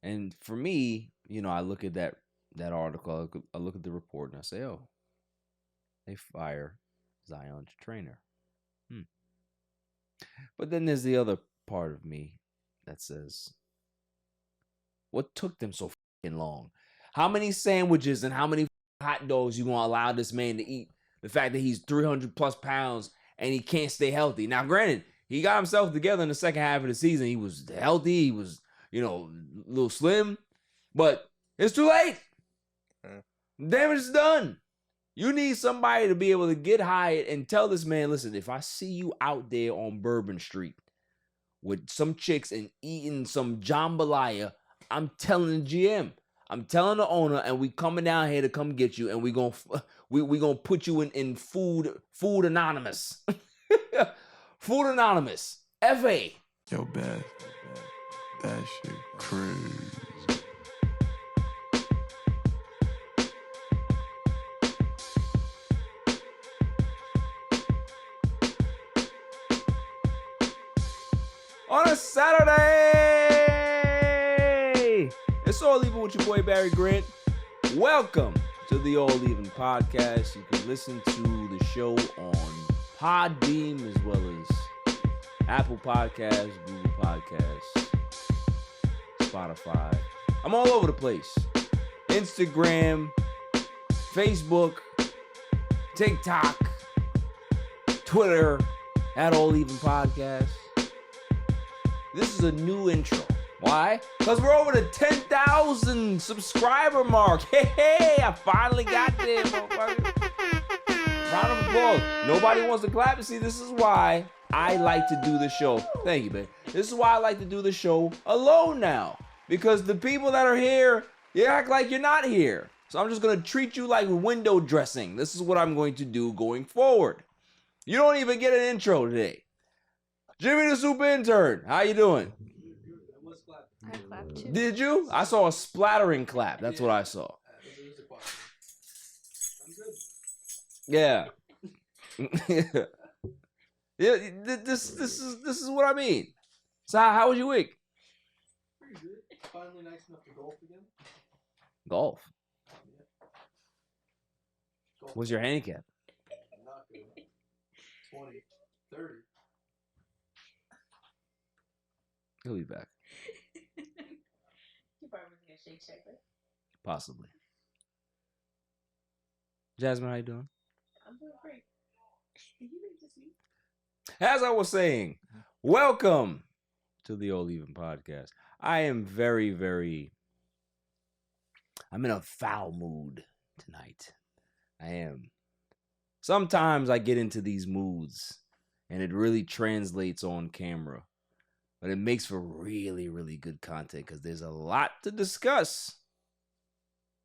And for me, I look at that article, I look at the report, and I say, oh, they fire Zion's trainer. Hmm. But then there's the other part of me that says, what took them so fucking long? How many sandwiches and how many hot dogs you gonna allow this man to eat? The fact that he's 300 plus pounds and he can't stay healthy. Now, granted, he got himself together in the second half of the season. He was healthy. He was, a little slim, but it's too late. Damage is done. You need somebody to be able to get hired and tell this man, listen, if I see you out there on Bourbon Street with some chicks and eating some jambalaya, I'm telling the GM, I'm telling the owner, and we coming down here to come get you, and we gonna put you in food anonymous. Food anonymous. FA. Yo, Beth, that shit crazy. On a Saturday, it's All Even with your boy Barry Grant. Welcome to the All Even podcast. You can listen to the show on Podbeam as well as Apple Podcasts, Google Podcasts, Spotify. I'm all over the place. Instagram, Facebook, TikTok, Twitter, at All Even Podcast. This is a new intro. Why? Because we're over the 10,000 subscriber mark. Hey, I finally got there, motherfucker. Round of applause. Nobody wants to clap. See, this is why I like to do the show. Thank you, man. This is why I like to do the show alone now. Because the people that are here, you act like you're not here. So I'm just going to treat you like window dressing. This is what I'm going to do going forward. You don't even get an intro today. Jimmy the Soup Intern, how you doing? I clapped too. Did you? I saw a splattering clap. That's what I saw. Yeah. Yeah. This is what I mean. So how was your week? Pretty good. Finally nice enough to golf again. Golf. Yeah. Golf. What's your handicap? Not good. 20, 30. He'll be back. You probably was gonna shake shaker. Possibly. Jasmine, how you doing? I'm doing great. Did you read this week? As I was saying, welcome to the All Even podcast. I am I'm in a foul mood tonight. I am. Sometimes I get into these moods and it really translates on camera. But it makes for really, really good content because there's a lot to discuss.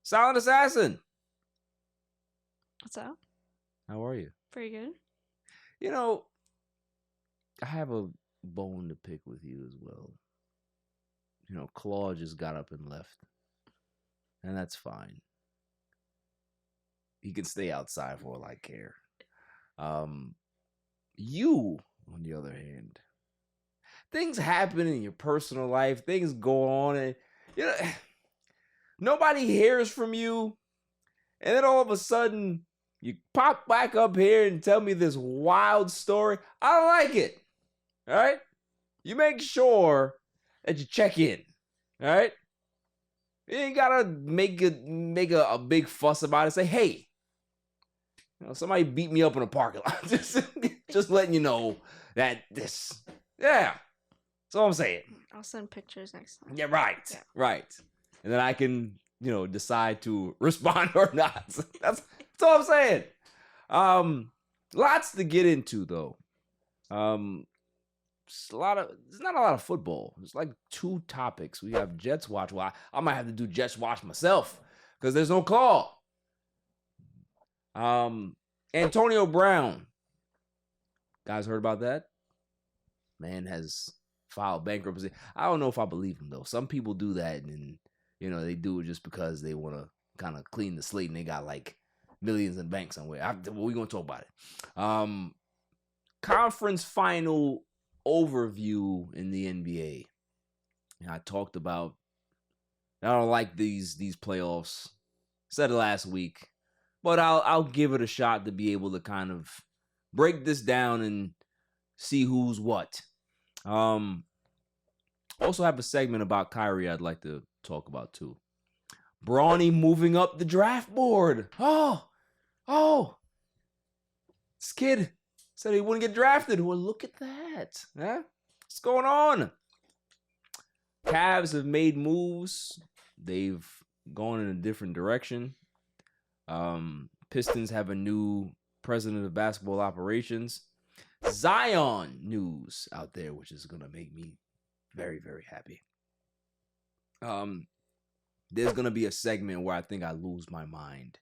Silent Assassin. What's up? How are you? Pretty good. I have a bone to pick with you as well. Claw just got up and left. And that's fine. He can stay outside for all I care. You, on the other hand, things happen in your personal life. Things go on, and nobody hears from you. And then all of a sudden, you pop back up here and tell me this wild story. I don't like it. All right? You make sure that you check in. All right? You ain't gotta make a big fuss about it. Say, hey, somebody beat me up in a parking lot. just letting you know that this, yeah. That's all I'm saying. I'll send pictures next time. Yeah, right. Yeah. Right. And then I can, decide to respond or not. That's all I'm saying. Lots to get into though. There's not a lot of football. There's like 2 topics. We have Jets watch. Well, I might have to do Jets watch myself because there's no call. Antonio Brown. Guys heard about that? Man has filed bankruptcy. I don't know if I believe him though. Some people do that and they do it just because they want to kind of clean the slate and they got like millions in bank somewhere. We're going to talk about it. Conference final overview in the NBA. I talked about I don't like these playoffs. Said it last week, but I'll give it a shot to be able to kind of break this down and see who's what. Also have a segment about Kyrie I'd like to talk about too. Bronny moving up the draft board. Oh, this kid said he wouldn't get drafted. Well, look at that. Huh? What's going on? Cavs have made moves. They've gone in a different direction. Pistons have a new president of basketball operations. Zion news out there, which is going to make me very, very happy. There's going to be a segment where I think I lose my mind.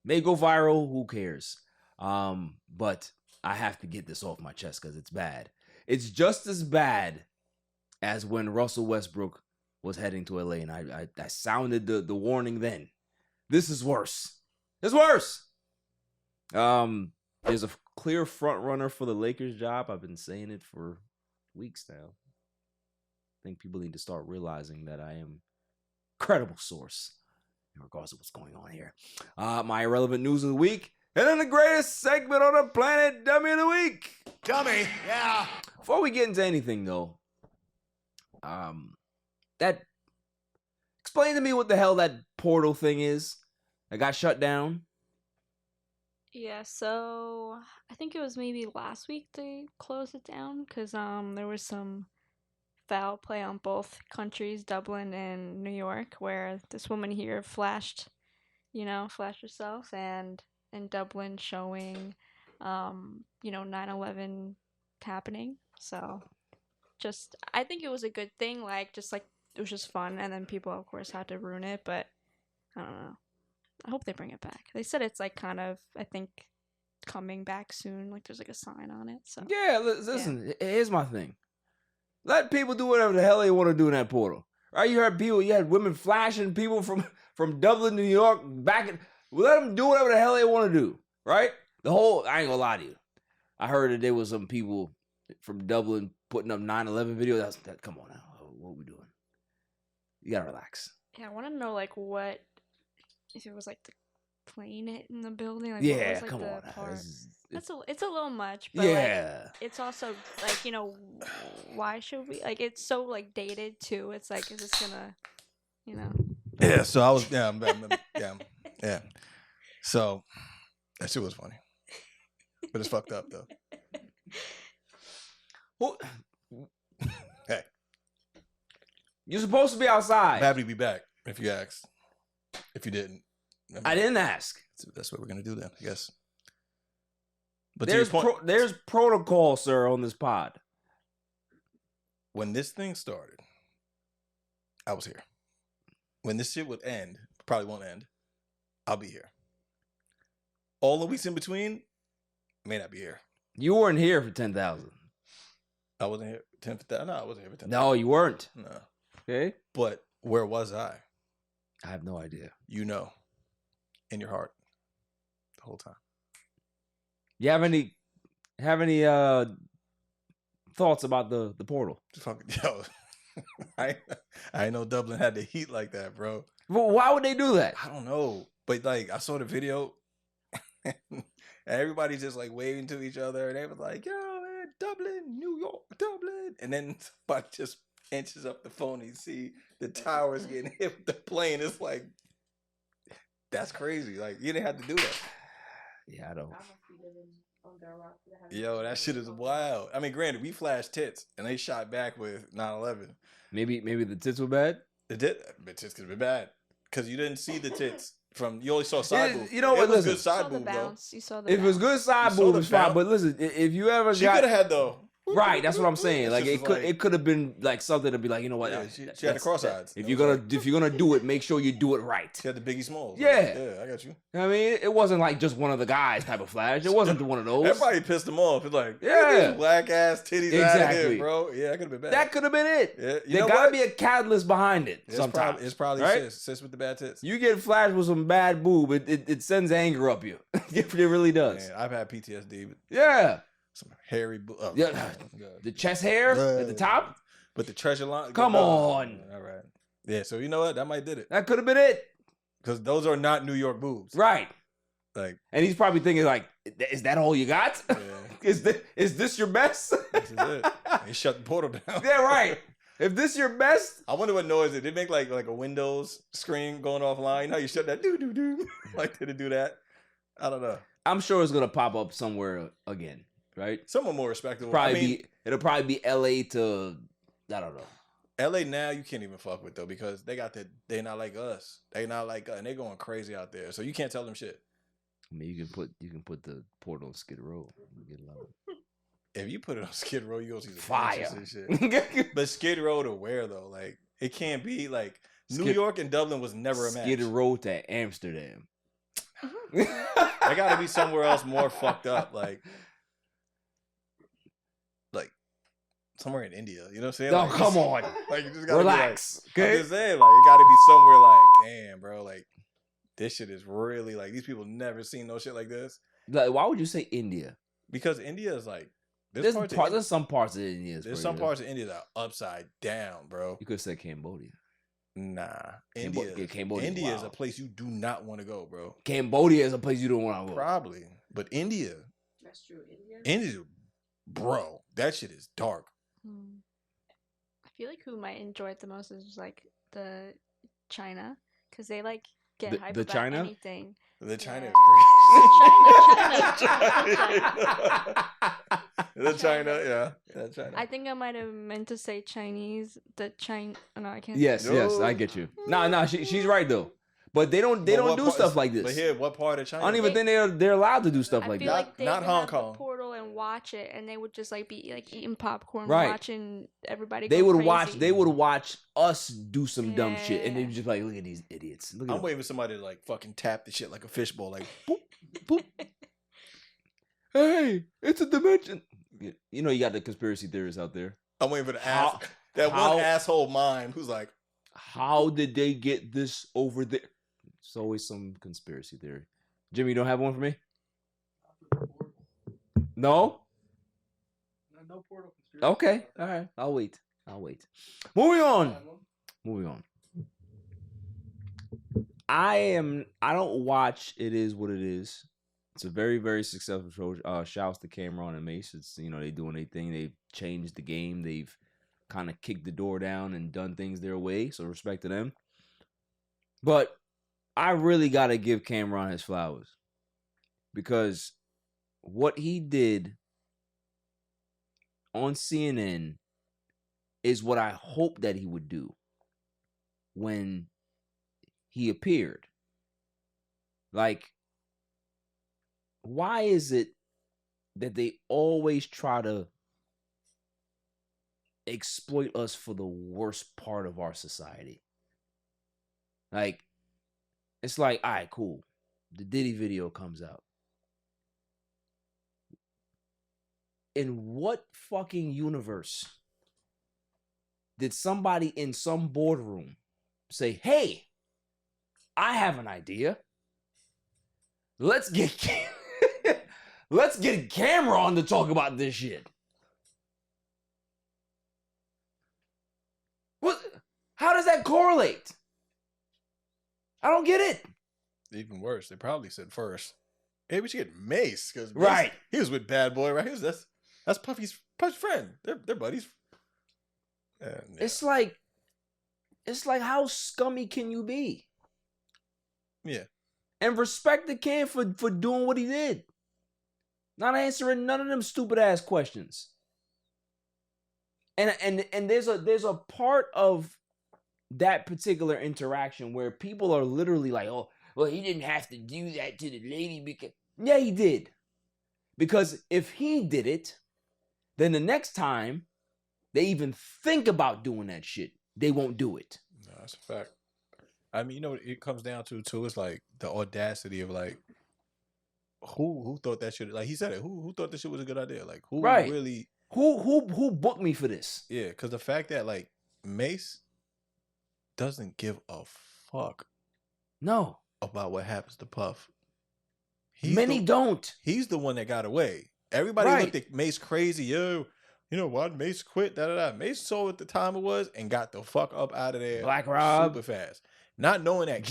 May go viral, who cares? But I have to get this off my chest because it's bad. It's just as bad as when Russell Westbrook was heading to LA, and I sounded the warning then. This is worse. It's worse. There's a clear front runner for the Lakers job. I've been saying it for weeks now. I think people need to start realizing that I am a credible source in regards to what's going on here. My irrelevant news of the week, and then the greatest segment on the planet, Dummy of the Week. Dummy, yeah. Before we get into anything, though, that explain to me what the hell that portal thing is that got shut down. Yeah, so I think it was maybe last week they closed it down because there was some foul play on both countries, Dublin and New York, where this woman here flashed herself, and in Dublin showing 9/11 happening. So I think it was a good thing, it was just fun, and then people of course had to ruin it, but I don't know. I hope they bring it back. They said it's kind of, I think, coming back soon. There's a sign on it. So yeah, listen. Yeah. Here's my thing. Let people do whatever the hell they want to do in that portal. Right? You had women flashing people from Dublin, New York, let them do whatever the hell they want to do. Right? I ain't gonna lie to you. I heard that there was some people from Dublin putting up 9/11 videos. Come on now. What are we doing? You gotta relax. Yeah, I want to know what. If it was the plane hitting the building, yeah, what was, come the on. part? It's a little much, but yeah, it's also why should we it's so dated too. It's is this gonna, Yeah. So I was yeah. So that shit was funny, but it's fucked up though. Well, hey, you're supposed to be outside. I'm happy to be back. If you asked. If you didn't, I didn't ask. That's what we're gonna do then, I guess. But there's protocol, sir, on this pod. When this thing started, I was here. When this shit would end, probably won't end, I'll be here. All the weeks in between, may not be here. You weren't here for 10,000. I wasn't here 10,000. No, I wasn't here for 10,000. No, you weren't. No. Okay. But where was I? I have no idea. In your heart, the whole time. You have any thoughts about the portal? Yo, I know Dublin had the heat like that, bro. Well, why would they do that? I don't know, but I saw the video, and everybody's just waving to each other, and they was like, "Yo, man, Dublin, New York, Dublin," and then somebody just inches up the phone and you see the towers getting hit with the plane. It's that's crazy. You didn't have to do that. Yeah, I don't. Yo, that shit is wild. I mean, granted, we flashed tits and they shot back with 9/11. Maybe the tits were bad. It did. The tits could have been bad because you didn't see the tits you only saw side boob. You know what? It was listen, good side boob though. You saw the if it was good side boob, it's fine. But listen, if you ever she could have had though. Right, that's what I'm saying. It could have been something to be you know what? Yeah, she had the cross eyes. If you're gonna do it, make sure you do it right. She had the Biggie Smalls. Yeah, I got you. I mean, it wasn't just one of the guys type of flash. It wasn't one of those. Everybody pissed them off. It's yeah, black ass titties exactly. out of here, bro. Yeah, that could have been bad. That could have been it. Yeah, there gotta be a catalyst behind it. Sometimes it's probably right? sis with the bad tits. You get flashed with some bad boob, it sends anger up you. It really does. Man, I've had PTSD. Yeah. Some hairy the chest hair at the top. But the treasure line. Come on. All right. Yeah, so you know what? That might did it. That could have been it. Because those are not New York boobs. Right. Like, and he's probably thinking like, is that all you got? Yeah. Is this your best? This is it. He shut the portal down. Yeah, right. If this your best, I wonder what noise it did. They make like a Windows screen going offline. You know how you shut that doo. Like, did it do that? I don't know. I'm sure it's gonna pop up somewhere again, right? Someone more respectable. It'll probably be LA to, I don't know. LA now you can't even fuck with though, because they're not like us. They not like us, and they going crazy out there. So you can't tell them shit. I mean, you can put the portal on Skid Row. You get a lot of If you put it on Skid Row, you go see the fire and shit. But Skid Row to where though? Like, it can't be like New York and Dublin was never a match. Skid Row to Amsterdam. I gotta be somewhere else more fucked up, like somewhere in India. You know what I'm saying? No, like, come on. Like, you just gotta Relax. Be like, Okay. I'm just saying, like, it gotta be somewhere like, damn, bro, like this shit is really like these people never seen no shit like this. Like, why would you say India? Because India is like There's some parts of India. There's some parts of India that are upside down, bro. You could have said Cambodia. Nah, Cambodia India is a wild. place you do not want to go, bro. Cambodia is a place you don't want to go. Probably, but India, That's true. India, bro, that shit is dark. I feel like who might enjoy it the most is like the China, because they like get hype the about China? anything. The China Yeah. is crazy. China. The China, yeah, China. I think I might have meant to say Chinese. The China. No, I can't. Yes, yes, No. I get you. No, she's right though. But they don't do stuff like this. But here, what part of China? I don't even think they're allowed to do stuff I like feel that. like they Not would Hong have Kong. the portal and watch it, and they would just like be like eating popcorn, Right. watching everybody. They go would crazy. watch. They would watch us do some dumb shit, and they'd Yeah. be just like, "Look at these idiots." Look at I'm them. waiting for somebody to like fucking tap the shit like a fishbowl, like boop. Hey, it's a dimension. You know, you got the conspiracy theorists out there. I'm waiting for the How- that how- one asshole mime who's like, How did they get this over there? It's always some conspiracy theory. Jimmy, you don't have one for me? No? No portal conspiracy. Okay. All right. I'll wait. Moving on. I don't watch It Is What It Is. It's a very, very successful show. Shouts to Cameron and Mace. It's, they doing their thing. They've changed the game. They've kind of kicked the door down and done things their way. So respect to them. But I really got to give Cameron his flowers. Because what he did on CNN is what I hoped that he would do when he appeared. Like, why is it that they always try to exploit us for the worst part of our society? Like, it's like, all right, cool. The Diddy video comes out. In what fucking universe did somebody in some boardroom say, hey, I have an idea. Let's get Cameron to talk about this shit. What? How does that correlate? I don't get it. even worse. They probably said first, hey, we should get Mace because Right. he was with Bad Boy, right? That's Puffy's friend. They're buddies. Yeah. It's like how scummy can you be? Yeah. And respect the kid for doing what he did. Not answering none of them stupid ass questions. And there's a part of that particular interaction where people are literally like, oh, well, he didn't have to do that to the lady because yeah, he did. Because if he did it, then the next time they even think about doing that shit, they won't do it. No, that's a fact. I mean, you know what it comes down to too? It's like the audacity of like who thought that shit, like he said it, who thought this shit was a good idea? Like who Right. really Who booked me for this? Yeah, because the fact that like Mace doesn't give a fuck No. about what happens to Puff. Many don't. He's the one that got away. Everybody Right. looked at Mace crazy. Yo, you know what? Mace quit. Da da da. Mace saw what the time it was and got the fuck up out of there. Black Rob. Super fast. Not knowing that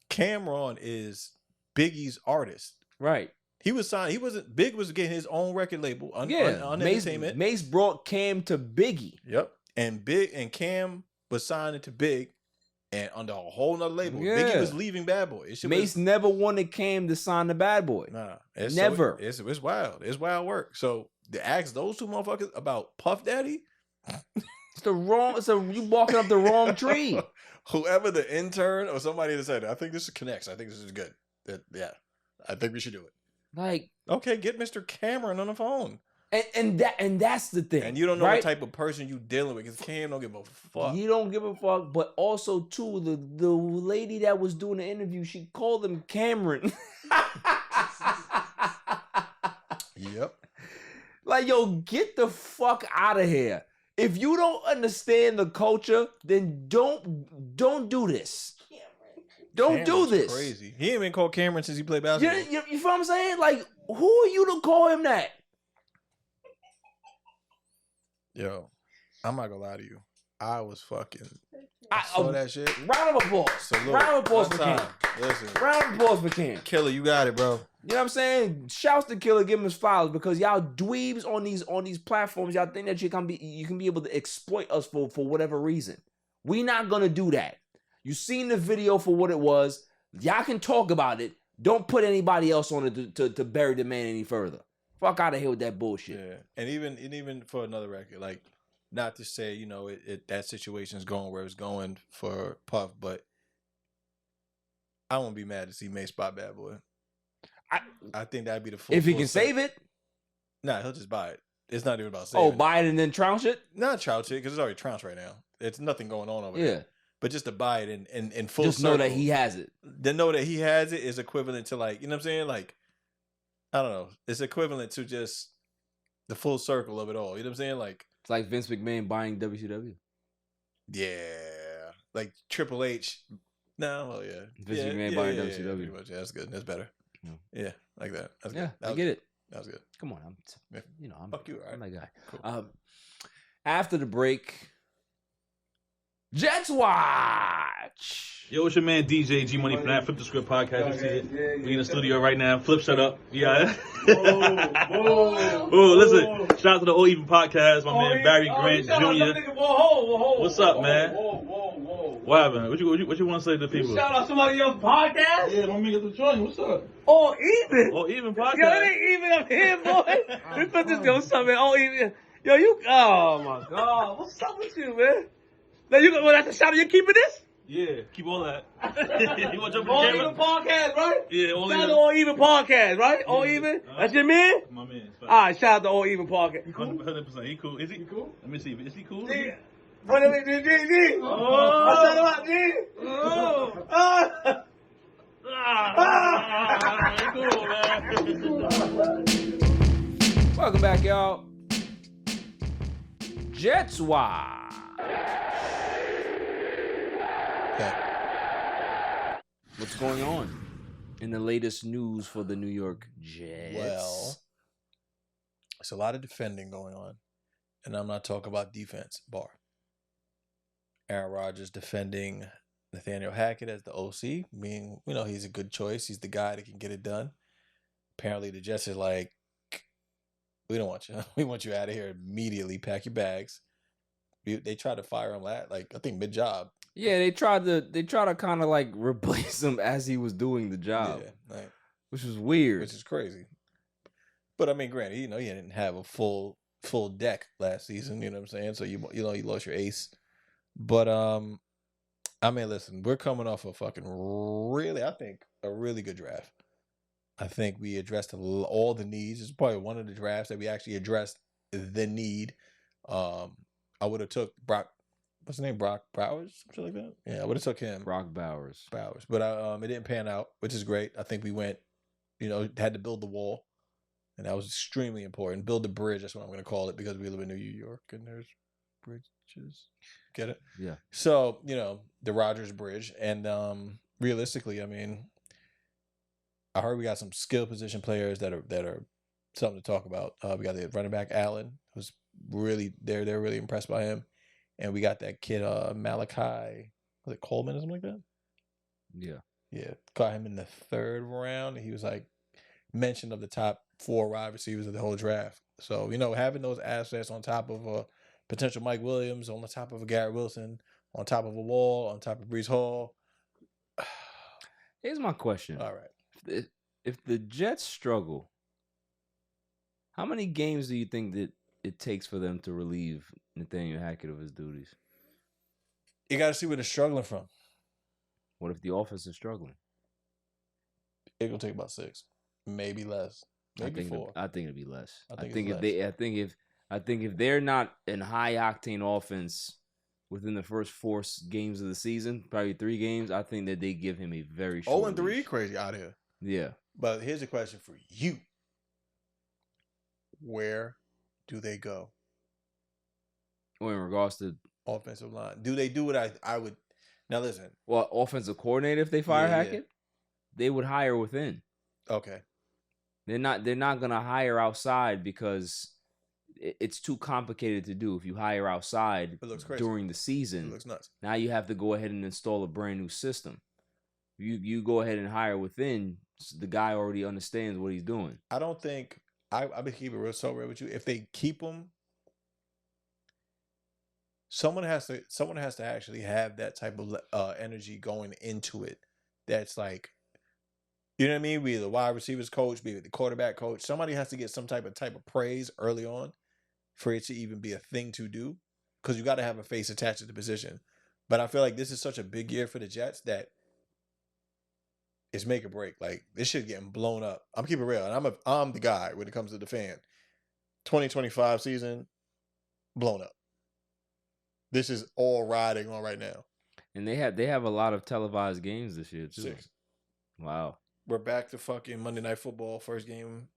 Cameron is Biggie's artist. Right. He was signed. He wasn't. Big was getting his own record label. On Entertainment. Mace brought Cam to Biggie. Yep. And Cam was signed into Big, and under a whole nother label. Yeah. Biggie was leaving Bad Boy. Mace never wanted Cam to sign the Bad Boy. Nah, never. It's wild. It's wild work. So to ask those two motherfuckers about Puff Daddy, you barking up the wrong tree. Whoever the intern or somebody that said, I think this is KNICKS. I think this is good. Yeah, I think we should do it. Like, okay, get Mr. Cameron on the phone. And that's the thing. And you don't know right? what type of person you dealing with, because Cam don't give a fuck. He don't give a fuck. But also too, the lady that was doing the interview, she called him Cameron. Yep. Like, yo, get the fuck out of here. If you don't understand the culture, then don't do this. Don't do this. Crazy. He ain't been called Cameron since he played basketball. You feel what I'm saying? Like, who are you to call him that? Yo, I'm not gonna lie to you. I was fucking. I saw that shit. Round of applause. Salute. Round of applause for Cam. Listen. Round of applause for Cam. Killer, you got it, bro. You know what I'm saying? Shouts to Killer, give him his flowers, because y'all dweebs on these platforms, y'all think that you can be able to exploit us for whatever reason. We not gonna do that. You seen the video for what it was. Y'all can talk about it. Don't put anybody else on it to bury the man any further. Fuck out of here with that bullshit. Yeah, and even for another record, like, not to say, you know, that situation is going where it's going for Puff, but I won't be mad to see Mace buy Bad Boy. I think that'd be the full. If he can save it, nah, he'll just buy it. It's not even about saving. Oh, buy it and then trounce it? Not trounce it, because it's already trounced right now. It's nothing going on over there. Yeah. But just to buy it in full just circle. Know that he has it. To know that he has it is equivalent to, like, you know what I'm saying? Like, I don't know. It's equivalent to just the full circle of it all. You know what I'm saying? Like, it's like Vince McMahon buying WCW. Yeah. Like Triple H. No, well, yeah. Vince McMahon buying WCW. Yeah, pretty much. Yeah, that's good. That's better. Yeah, like that. That's good. I get it. That was good. Come on. I'm fuck you, all right? I'm that guy. Cool. After the break, Jets Watch. Yo, it's your man DJ G Money from that Flip the Script podcast. You see it? We in the studio right now. Flip, shut up. Yeah. Oh, listen. Shout out to the All Even podcast. My man Barry Grant Jr. What's up, man? What happened? What you want to say to the people? Shout out somebody else's podcast? Yeah, my nigga to join. What's up? All Even. All Even podcast. Yo, it ain't even up here, boy. We put this go something. All Even. Yo, you. Oh my God. What's up with you, man? Now you go. That's the shout out. You keeping this? Yeah, keep all that. You want to jump All on the Even camera? podcast, right? Yeah, All Shout out Even. to All Even podcast, right? All Even. That's your man. My man. All right, shout out to All Even podcast. 100%. He cool. Is he cool? Let me see. Is he cool? G. What is it, G? Oh. I said about G. Oh. He cool, man. Welcome back, y'all. Jets Watch. What's going on in the latest news for the New York Jets? Well, there's a lot of defending going on, and I'm not talking about defense. Aaron Rodgers defending Nathaniel Hackett as the OC, meaning, you know, he's a good choice. He's the guy that can get it done. Apparently, the Jets are like, we don't want you. We want you out of here immediately. Pack your bags. They tried to fire him I think mid-job. Yeah, they tried to kind of like replace him as he was doing the job, which was weird, which is crazy. But I mean, granted, you know, he didn't have a full deck last season. You know what I'm saying? So you lost your ace. But I mean, listen, we're coming off a really good draft. I think we addressed all the needs. It's probably one of the drafts that we actually addressed the need. I would have took Brock. What's his name? Brock Bowers? Something like that? Yeah, I would have took him. Brock Bowers. But it didn't pan out, which is great. I think we went, had to build the wall. And that was extremely important. Build the bridge, that's what I'm going to call it, because we live in New York and there's bridges. Get it? Yeah. So, the Rodgers bridge. And realistically, I mean, I heard we got some skill position players that are something to talk about. We got the running back Allen, who's they're really impressed by him. And we got that kid Malachi, was it Coleman or something like that? Yeah, got him in the 3rd round. He was like mentioned of the top 4 wide receivers of the whole draft. So having those assets on top of a potential Mike Williams, on the top of a Garrett Wilson, on top of a Wall, on top of Breece Hall. Here's my question. All right. If the Jets struggle, how many games do you think that it takes for them to relieve Nathaniel Hackett of his duties? You got to see where they're struggling from. What if the offense is struggling? It's gonna take about 6, maybe less, maybe 4. I think it'd be less. I think if they're not in high octane offense within the first 4 games of the season, probably 3 games, I think that they give him a very short 0-3, leash. crazy out here. Yeah. But here's a question for you: where do they go? Or in regards to offensive line, do they do what I would? Now listen. Well, offensive coordinator, if they fire Hackett, they would hire within. Okay. They're not gonna hire outside because it's too complicated to do. If you hire outside during the season, it looks nuts. Now you have to go ahead and install a brand new system. You go ahead and hire within. The guy already understands what he's doing. I don't think I'll be keeping real with you. If they keep him, someone has to actually have that type of energy going into it. That's like, you know what I mean? Be the wide receivers coach, be the quarterback coach. Somebody has to get some type of praise early on for it to even be a thing to do, because you got to have a face attached to the position. But I feel like this is such a big year for the Jets that it's make or break. Like, this shit getting blown up. I'm keeping it real, and I'm the guy when it comes to the fan. 2025 season blown up. This is all riding on right now. And they have a lot of televised games this year too. 6. Wow. We're back to fucking Monday Night Football, first game,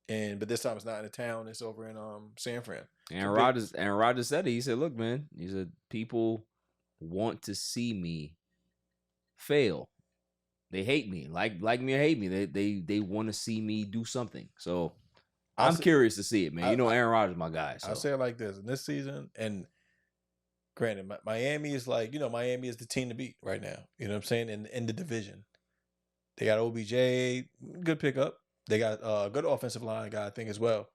but this time it's not in the town. It's over in San Fran. And Rodgers said it. He said, "Look, man," he said, "people want to see me fail. They hate me, like me or hate me. They want to see me do something. So I'm curious to see it, man. Aaron Rodgers, my guy. So. I'll say it like this: in this season, and granted, Miami is like, Miami is the team to beat right now. You know what I'm saying? In the division. They got OBJ, good pickup. They got a good offensive line guy, I think, as well.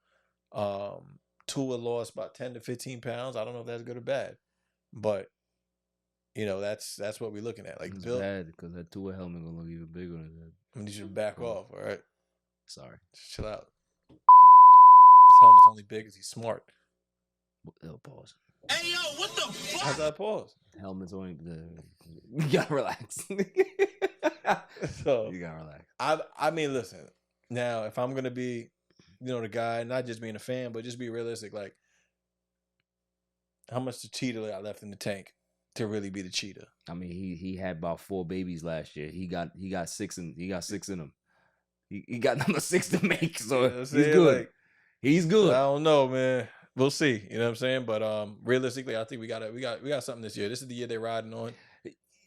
Tua lost about 10 to 15 pounds. I don't know if that's good or bad. But, that's what we're looking at. Like, it's bad because that Tua helmet going to look even bigger than that. I mean, you should back off, all right? Sorry. Just chill out. His helmet's only big because he's smart. Pause. Hey, yo, what the fuck? How's that pause? Helmet's only... You got to relax. So you gotta relax. I mean, listen. Now, if I'm gonna be, the guy, not just being a fan, but just be realistic, like, how much the cheetah I left in the tank to really be the cheetah? I mean, he had about 4 babies last year. He got 6 in him. He got number 6 to make, so he's good. Like, he's good. I don't know, man. We'll see. You know what I'm saying? But realistically, I think we got something this year. This is the year they're riding on.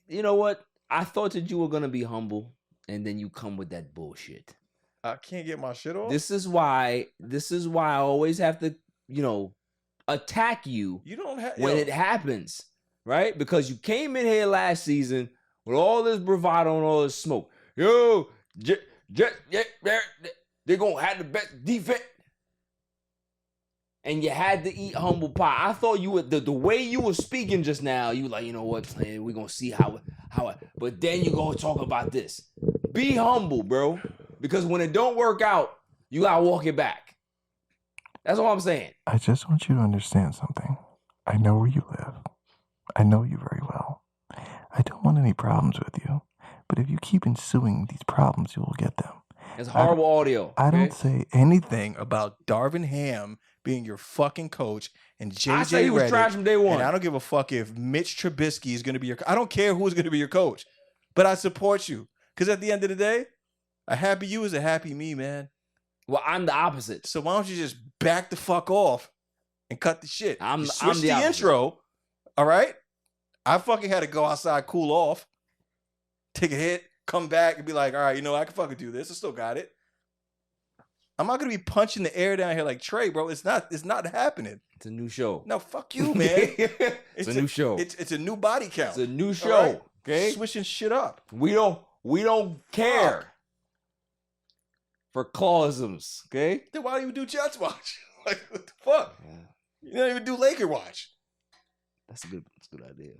You know what? I thought that you were gonna be humble, and then you come with that bullshit. I can't get my shit off. This is why I always have to, attack you. You don't have when it happens, right? Because you came in here last season with all this bravado and all this smoke. Yo, they're gonna have the best defense. And you had to eat humble pie. I thought you were the way you were speaking just now. You were like, you know what, man, we're gonna see how. But then you go talk about this. Be humble, bro, because when it don't work out, you gotta walk it back. That's all I'm saying. I just want you to understand something. I know where you live. I know you very well. I don't want any problems with you. But if you keep ensuing these problems, you will get them. It's horrible audio. I don't say anything about Darvin Ham being your fucking coach and JJ I said he was Redick, trash from day one. And I don't give a fuck if Mitch Trubisky is going to be I don't care who's going to be your coach. But I support you. Because at the end of the day, a happy you is a happy me, man. Well, I'm the opposite. So why don't you just back the fuck off and cut the shit? I'm the opposite. intro, all right? I fucking had to go outside, cool off, take a hit, come back and be like, all right, I can fucking do this. I still got it. I'm not gonna be punching the air down here like Trey, bro. It's not happening. It's a new show. No, fuck you, man. It's a new show. It's a new body count. It's a new show. Right? Okay, Switching shit up. we don't care for clausisms. Okay, Then why do you do Jets watch? Like what the fuck? yeah, You don't even do Laker watch. that's a good idea.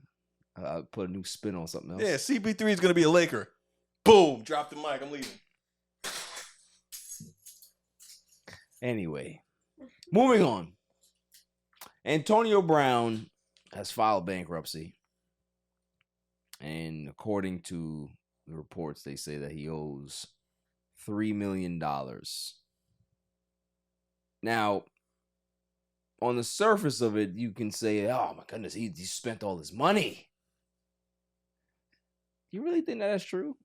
I'll put a new spin on something else. Yeah, CP3 is gonna be a Laker. Boom, drop the mic. I'm leaving. Anyway, moving on. Antonio Brown has filed bankruptcy. And according to the reports, they say that he owes $3 million. Now, on the surface of it, you can say, oh my goodness, he spent all his money. You really think that's true?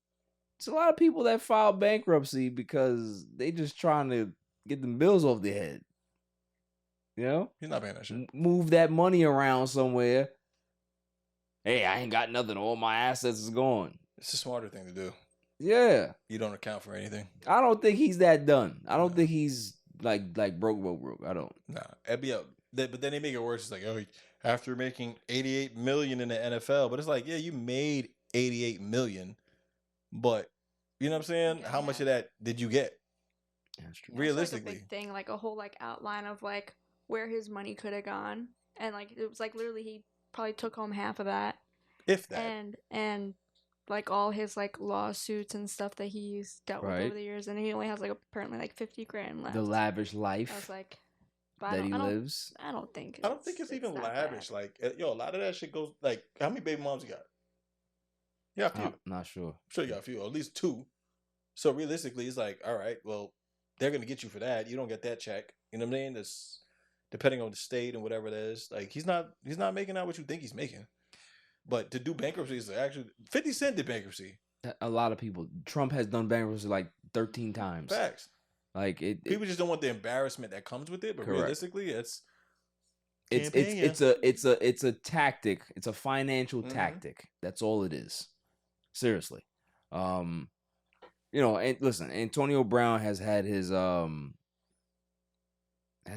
It's a lot of people that file bankruptcy because they just trying to get them bills off their head. You know? He's not paying that shit. Move that money around somewhere. Hey, I ain't got nothing. All my assets is gone. It's a smarter thing to do. Yeah. You don't account for anything. I don't think he's that done. I don't think he's like broke. I don't. Nah, it'd be but then they make it worse. It's like, oh, after making $88 million in the NFL, but it's like, yeah, you made $88 million, but you know what I'm saying? Yeah. How much of that did you get? That's true. Yeah, Realistically, it's like a big thing, like a whole like outline of like where his money could have gone, and like it was like literally he probably took home half of that, if that. and like all his like lawsuits and stuff that he's dealt with Right. over the years, and he only has like apparently like 50 grand left. The lavish I was life like, but that he lives. I don't think. I don't think it's even that lavish. bad. Like, yo, a lot of that shit goes. Like, how many baby moms you got? Yeah, a few. I'm Not sure. sure you got a few, or at least 2. So realistically, it's like, all right, well, they're gonna get you for that. You don't get that check. You know what I mean? It's depending on the state and whatever it is. Like, he's not making out what you think he's making. But to do bankruptcy is actually 50 Cent did bankruptcy. A lot of people. Trump has done bankruptcy like 13 times. Facts. Like People just don't want the embarrassment that comes with it. But Correct. realistically, it's a tactic. It's a financial Mhm. tactic. That's all it is. Seriously. You know, and listen, Antonio Brown has had his has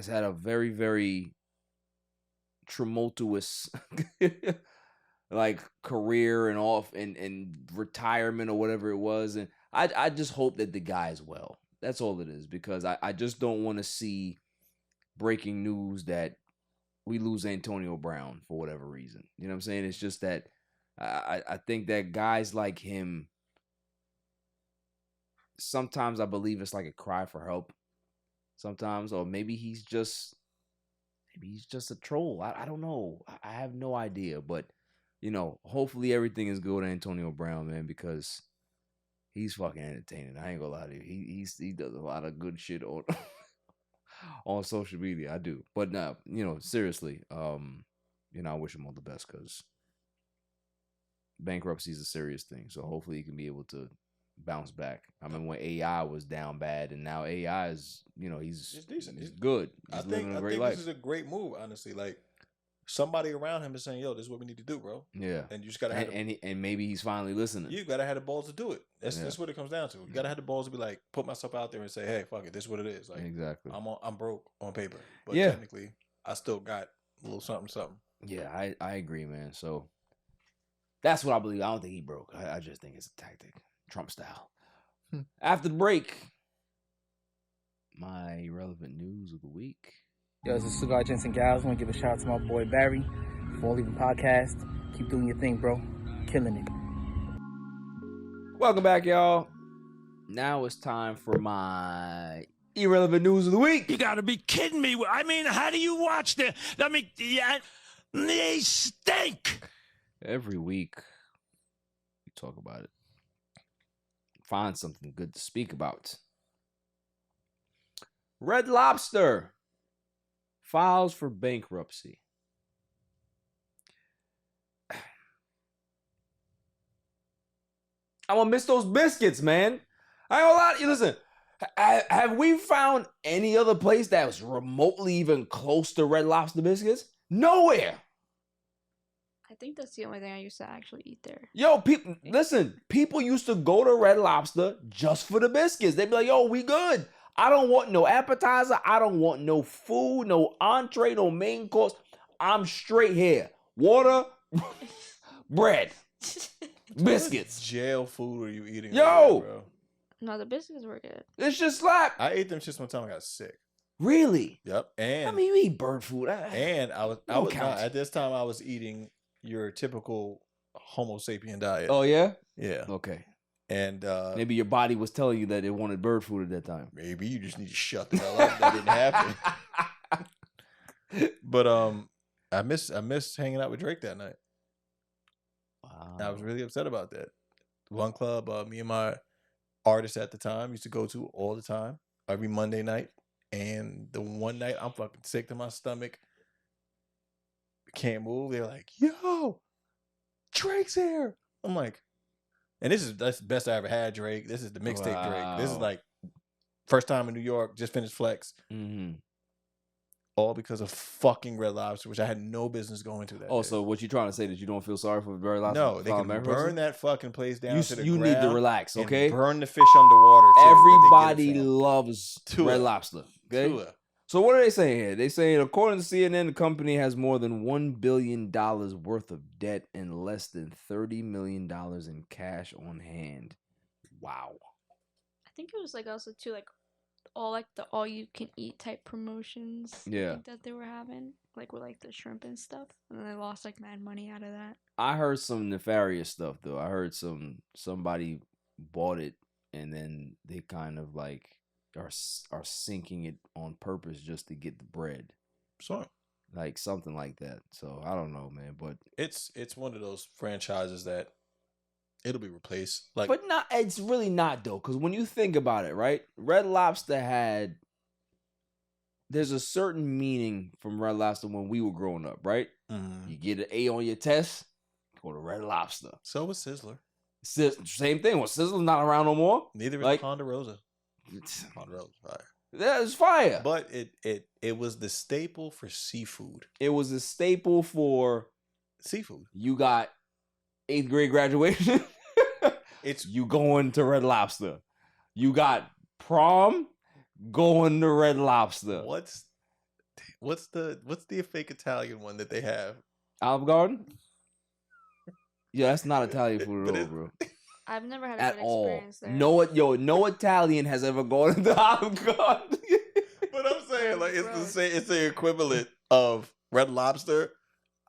had a very, very tumultuous like career and and retirement or whatever it was. And I just hope that the guy is well. That's all it is, because I just don't want to see breaking news that we lose Antonio Brown for whatever reason. You know what I'm saying? It's just that I think that guys like him, sometimes I believe it's like a cry for help. Sometimes, or maybe he's just a troll. I don't know. I have no idea. But you know, hopefully everything is good with Antonio Brown, man, because he's fucking entertaining. I ain't gonna lie to you. He does a lot of good shit on on social media. I do. But no, you know, seriously, you know, I wish him all the best, because bankruptcy is a serious thing. So hopefully he can be able to bounce back. I mean, when AI was down bad, and now AI is, you know, he's decent. He's good. He's I living think a great life. this is a great move, honestly. Like, somebody around him is saying, yo, this is what we need to do, bro. Yeah. And you just gotta have and maybe he's finally listening. you gotta have the balls to do it. That's what it comes down to. You Mm-hmm. gotta have the balls to be like, put myself out there and say, hey, fuck it, this is what it is. Like, Exactly. I'm broke on paper, but Yeah. technically I still got a little something. Yeah, I agree, man. So that's what I believe. I don't think he broke. I just think it's a tactic, Trump style. After the break, my irrelevant news of the week. Yo, this is Cigar Gents and Gals. I want to give a shout out to my boy Barry for leaving podcast. Keep doing your thing, bro. Killing it. Welcome back, y'all. Now it's time for my irrelevant news of the week. You gotta be kidding me. I mean, how do you watch them? I mean, yeah, they stink. Every week, we talk about it. Find something good to speak about. Red Lobster files for bankruptcy. I'm gonna miss those biscuits, man. I ain't gonna lie to you. Listen, have we found any other place that was remotely even close to Red Lobster biscuits? Nowhere. I think that's the only thing I used to actually eat there. Yo, listen, people used to go to Red Lobster just for the biscuits. They'd be like, yo, we good. I don't want no appetizer. I don't want no food, no entree, no main course. I'm straight here. Water, bread, biscuits. What jail food are you eating? Yo! Over there, bro? No, the biscuits were good. It's just slap. I ate them shits one time I got sick. Really? Yep. And I mean, you eat bird food. and I was Don't not, count. at this time I was eating your typical Homo sapien diet. Oh, yeah? Yeah. Okay. And Maybe your body was telling you that it wanted bird food at that time. maybe you just need to shut the hell up. That didn't happen. But I miss hanging out with Drake that night. Wow. I was really upset about that. One club, me and my artist at the time used to go to all the time, every Monday night. And the one night I'm fucking sick to my stomach, can't move. They're like, "Yo, Drake's here." I'm like, and that's the best I ever had, Drake. This is the mixtape Drake. This is Wow. like first time in New York, just finished Flex. Mm-hmm. All because of fucking Red Lobster, which I had no business going to that. Oh, day. so what you trying to say that you don't feel sorry for Red Lobster? No, they filing can bankruptcy? burn that fucking place down You, to the you ground. need to relax, and okay? burn the fish underwater. Too, that they Everybody get it from. loves Tua. Red Lobster. Okay. Tua. So what are they saying here? They saying according to CNN, the company has more than $1 billion worth of debt and less than $30 million in cash on hand. Wow. I think it was like also too like all you can eat type promotions. Yeah. I think that they were having like with like the shrimp and stuff, and then they lost like mad money out of that. I heard some nefarious stuff though. I heard somebody bought it and then they kind of like are sinking it on purpose just to get the bread. So Like something like that. So I don't know, man. But it's one of those franchises that it'll be replaced. Like, but not. It's really not though, because when you think about it, right? Red Lobster there's a certain meaning from Red Lobster when we were growing up, right? You get an A on your test, go to Red Lobster. so was Sizzler. Same thing. Well, Sizzler's not around no more. Neither is Like- Ponderosa. Ponderosa, fire. That's fire. But it was the staple for seafood. It was a staple for Seafood. you got 8th grade graduation. It's You going to Red Lobster. You got prom, going to Red Lobster. what's the fake Italian one that they have? Olive Garden? Yeah, that's not Italian food But at all, it- bro. I've never had a At good all. experience there. No Italian has ever gone into Olive Garden. But I'm saying like Gross. it's the equivalent of Red Lobster,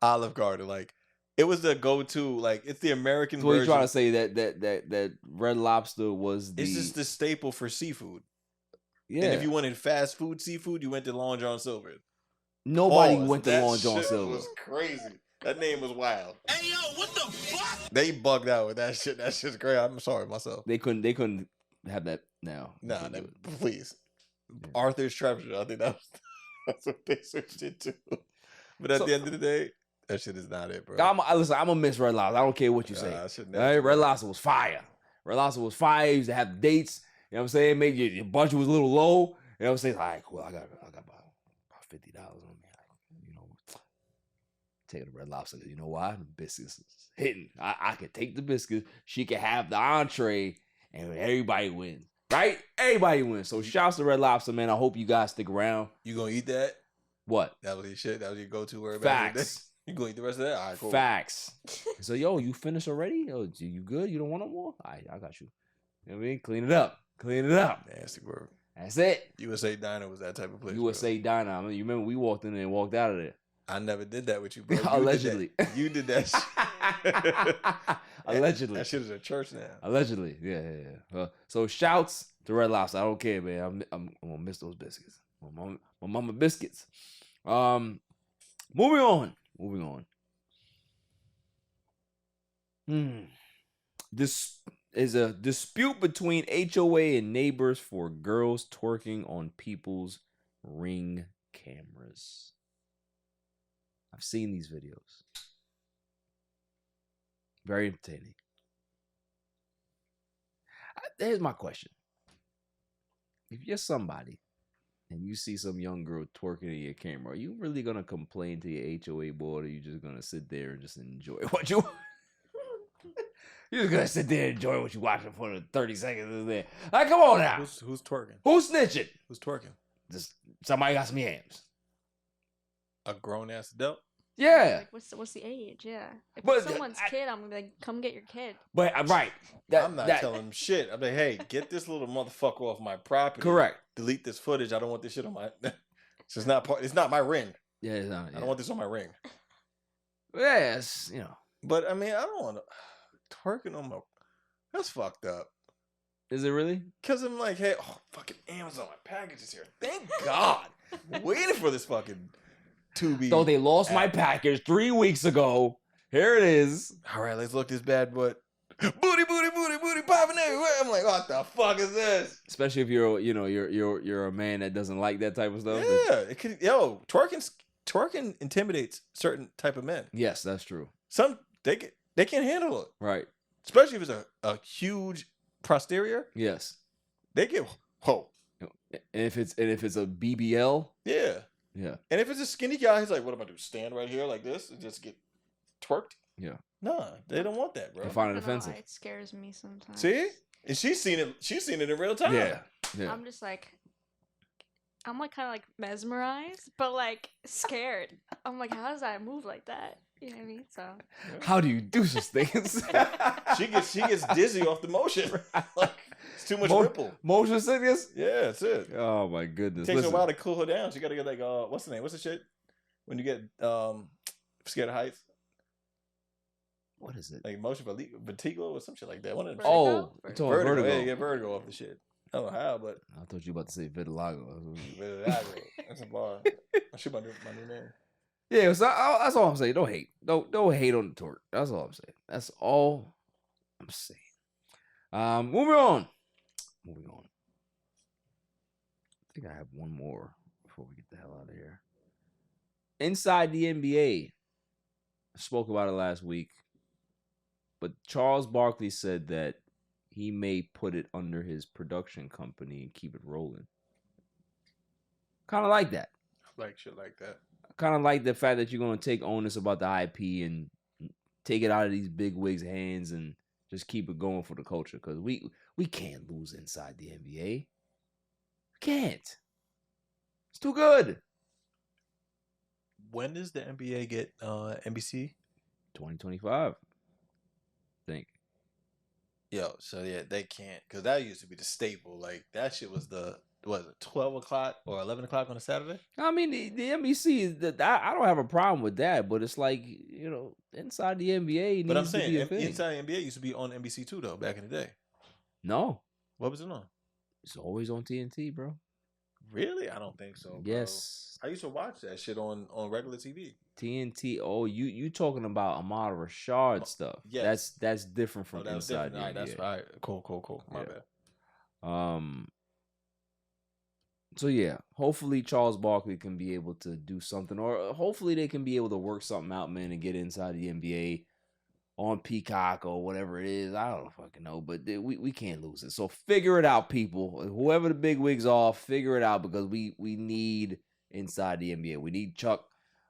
Olive Garden. Like it was the go-to. Like it's the American So what you version. trying to say that Red Lobster was the It's just the staple for seafood. yeah. And if you wanted fast food seafood, you went to Long John Silver. Nobody Pause. went to That Long John shit Silver. was crazy. That name was wild. Hey, yo, what the fuck? They bugged out with that shit. That shit's great. I'm sorry myself. They couldn't have that now. They Nah, couldn't do it. please. Yeah. Arthur's Treasure. I think that's what they switched it to. But at So- the end of the day, that shit is not it, bro. Listen, I'm gonna miss Red Lobster. I don't care what you say. Nah, that shit All never right, took Red off. Lobster was fire. Red Lobster was fire. You used to have dates. You know what I'm saying? Maybe your budget was a little low. You know what I'm saying? Like, cool. I got about $50 on me. Like, you know, take it to Red Lobster. You know why? The biscuits is hitting. I could take the biscuits. She could have the entree, and everybody wins. Right? Everybody wins. So shouts to Red Lobster, man. I hope you guys stick around. You gonna eat that? What? That was your shit. That was your go-to word. back in the day? Facts. You gonna eat the rest of that? All right, cool. Facts. So, yo, you finished already? Yo, you good? You don't want no more? All right, I got you. You know what I mean? Clean it up. Clean it up. Nasty word. That's it. USA Diner was that type of place. USA Diner. I mean, you remember we walked in there and walked out of there. Bro. I never did that with you, bro. You Allegedly. Did that. You did that shit. Allegedly. That shit is a church now. Allegedly. Yeah. So shouts to Red Lobster. I don't care, man. I'm gonna miss those biscuits. My mama biscuits. Moving on. This is a dispute between HOA and neighbors for girls twerking on people's Ring cameras. I've seen these videos. Very entertaining. Here's my question. If you're somebody and you see some young girl twerking in your camera, are you really going to complain to your HOA board, or are you just going to sit there and just enjoy what you You're just gonna sit there and enjoy what you watching for the 30 seconds there. Like, come on now. Who's twerking? Who's snitching? Who's twerking? Just somebody got some yams. A grown ass adult. Yeah. Like, what's the age? Yeah. If But, it's someone's kid, I'm gonna be like, come get your kid. But right. I'm not telling them shit. I'm like, hey, get this little motherfucker off my property. Correct. Delete this footage. I don't want this shit on my. It's not part. It's not my ring. Yeah, it's not. I don't want this on my ring. Yes, But I mean, I don't want to twerking on my. That's fucked up. Is it really? Cause I'm like, hey, fucking Amazon, my package is here. Thank God. I'm waiting for this fucking Tubi. So they lost my package 3 weeks ago. Here it is. All right, let's look this bad butt. Booty popping everywhere. I'm like, what the fuck is this? Especially if you're a man that doesn't like that type of stuff. Yeah, it could. Twerking intimidates certain type of men. Yes, that's true. Some they can't handle it. Right. Especially if it's a huge posterior. Yes. They get whoa. And if it's a BBL. Yeah. Yeah. And if it's a skinny guy, he's like, what am I do? Stand right here like this and just get twerked? Yeah. Nah, they don't want that, bro. They find it offensive. It scares me sometimes. See? And she's seen it in real time. Yeah. I'm just like, I'm like kind of like mesmerized, but like scared. I'm like, how does that move like that? You know what I mean? So how do you do such things? she gets dizzy off the motion. Like it's too much ripple. Motion sickness? Yeah, that's it. Oh my goodness. It takes a while to cool her down. She gotta get like what's the name? What's the shit? When you get scared of heights? What is it? Like motion vertigo or some shit like that. One of them. Oh, vertigo. Yeah, you get vertigo off the shit. I don't know how, but I thought you were about to say vitiligo. Vitiligo. That's a bar. I shoot my new name. Yeah, so that's all I'm saying. Don't hate. Don't hate on the twerk. That's all I'm saying. That's all I'm saying. Moving on. I think I have one more before we get the hell out of here. Inside the NBA. I spoke about it last week. But Charles Barkley said that he may put it under his production company and keep it rolling. Kind of like that. Like shit like that. Kind of like the fact that you're going to take onus about the IP and take it out of these big wigs' hands and just keep it going for the culture. Because we can't lose inside the NBA. We can't. It's too good. When does the NBA get NBC? 2025. I think. Yo, so yeah, they can't. Because that used to be the staple. Like, that shit was 12 o'clock or 11 o'clock on a Saturday? I mean, the NBC, I don't have a problem with that, but it's like, inside the NBA But I'm needs to saying, be a thing. inside the NBA used to be on NBC too, though, back in the day. No. What was it on? It's always on TNT, bro. Really? I don't think so, bro. Yes. I used to watch that shit on regular TV. TNT. Oh, you talking about Ahmad Rashad stuff? Yes. That's different from that was inside different. the All NBA. right, that's right. Cool. My bad. So yeah, hopefully Charles Barkley can be able to do something, or hopefully they can be able to work something out, man, and get inside the NBA on Peacock or whatever it is. I don't fucking know, but we can't lose it. So figure it out, people. Whoever the big wigs are, figure it out, because we need inside the NBA. We need Chuck.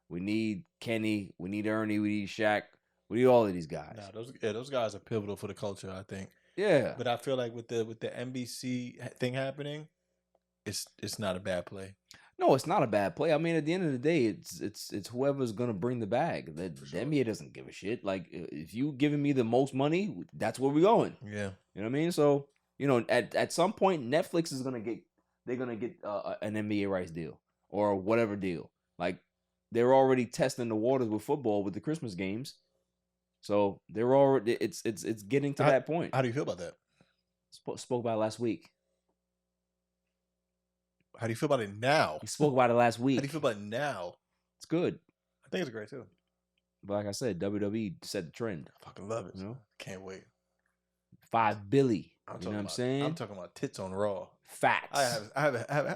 We need Kenny. We need Ernie. We need Shaq. We need all of these guys. Nah, those guys are pivotal for the culture, I think. Yeah. But I feel like with the NBC thing happening, it's not a bad play. No, it's not a bad play. I mean, at the end of the day, it's whoever's gonna bring the bag. The NBA doesn't give a shit. Like, if you giving me the most money, that's where we're going. Yeah, you know what I mean. So at some point, Netflix is gonna get an NBA rights deal or whatever deal. Like, they're already testing the waters with football with the Christmas games. So they're already it's getting to that point. How do you feel about that? Spoke about it last week. How do you feel about it now? We spoke about it last week. How do you feel about it now? It's good. I think it's great too. But like I said, WWE set the trend. I fucking love it. Can't wait. 5 Billy. You know what I'm saying? I'm talking about tits on Raw. Facts. I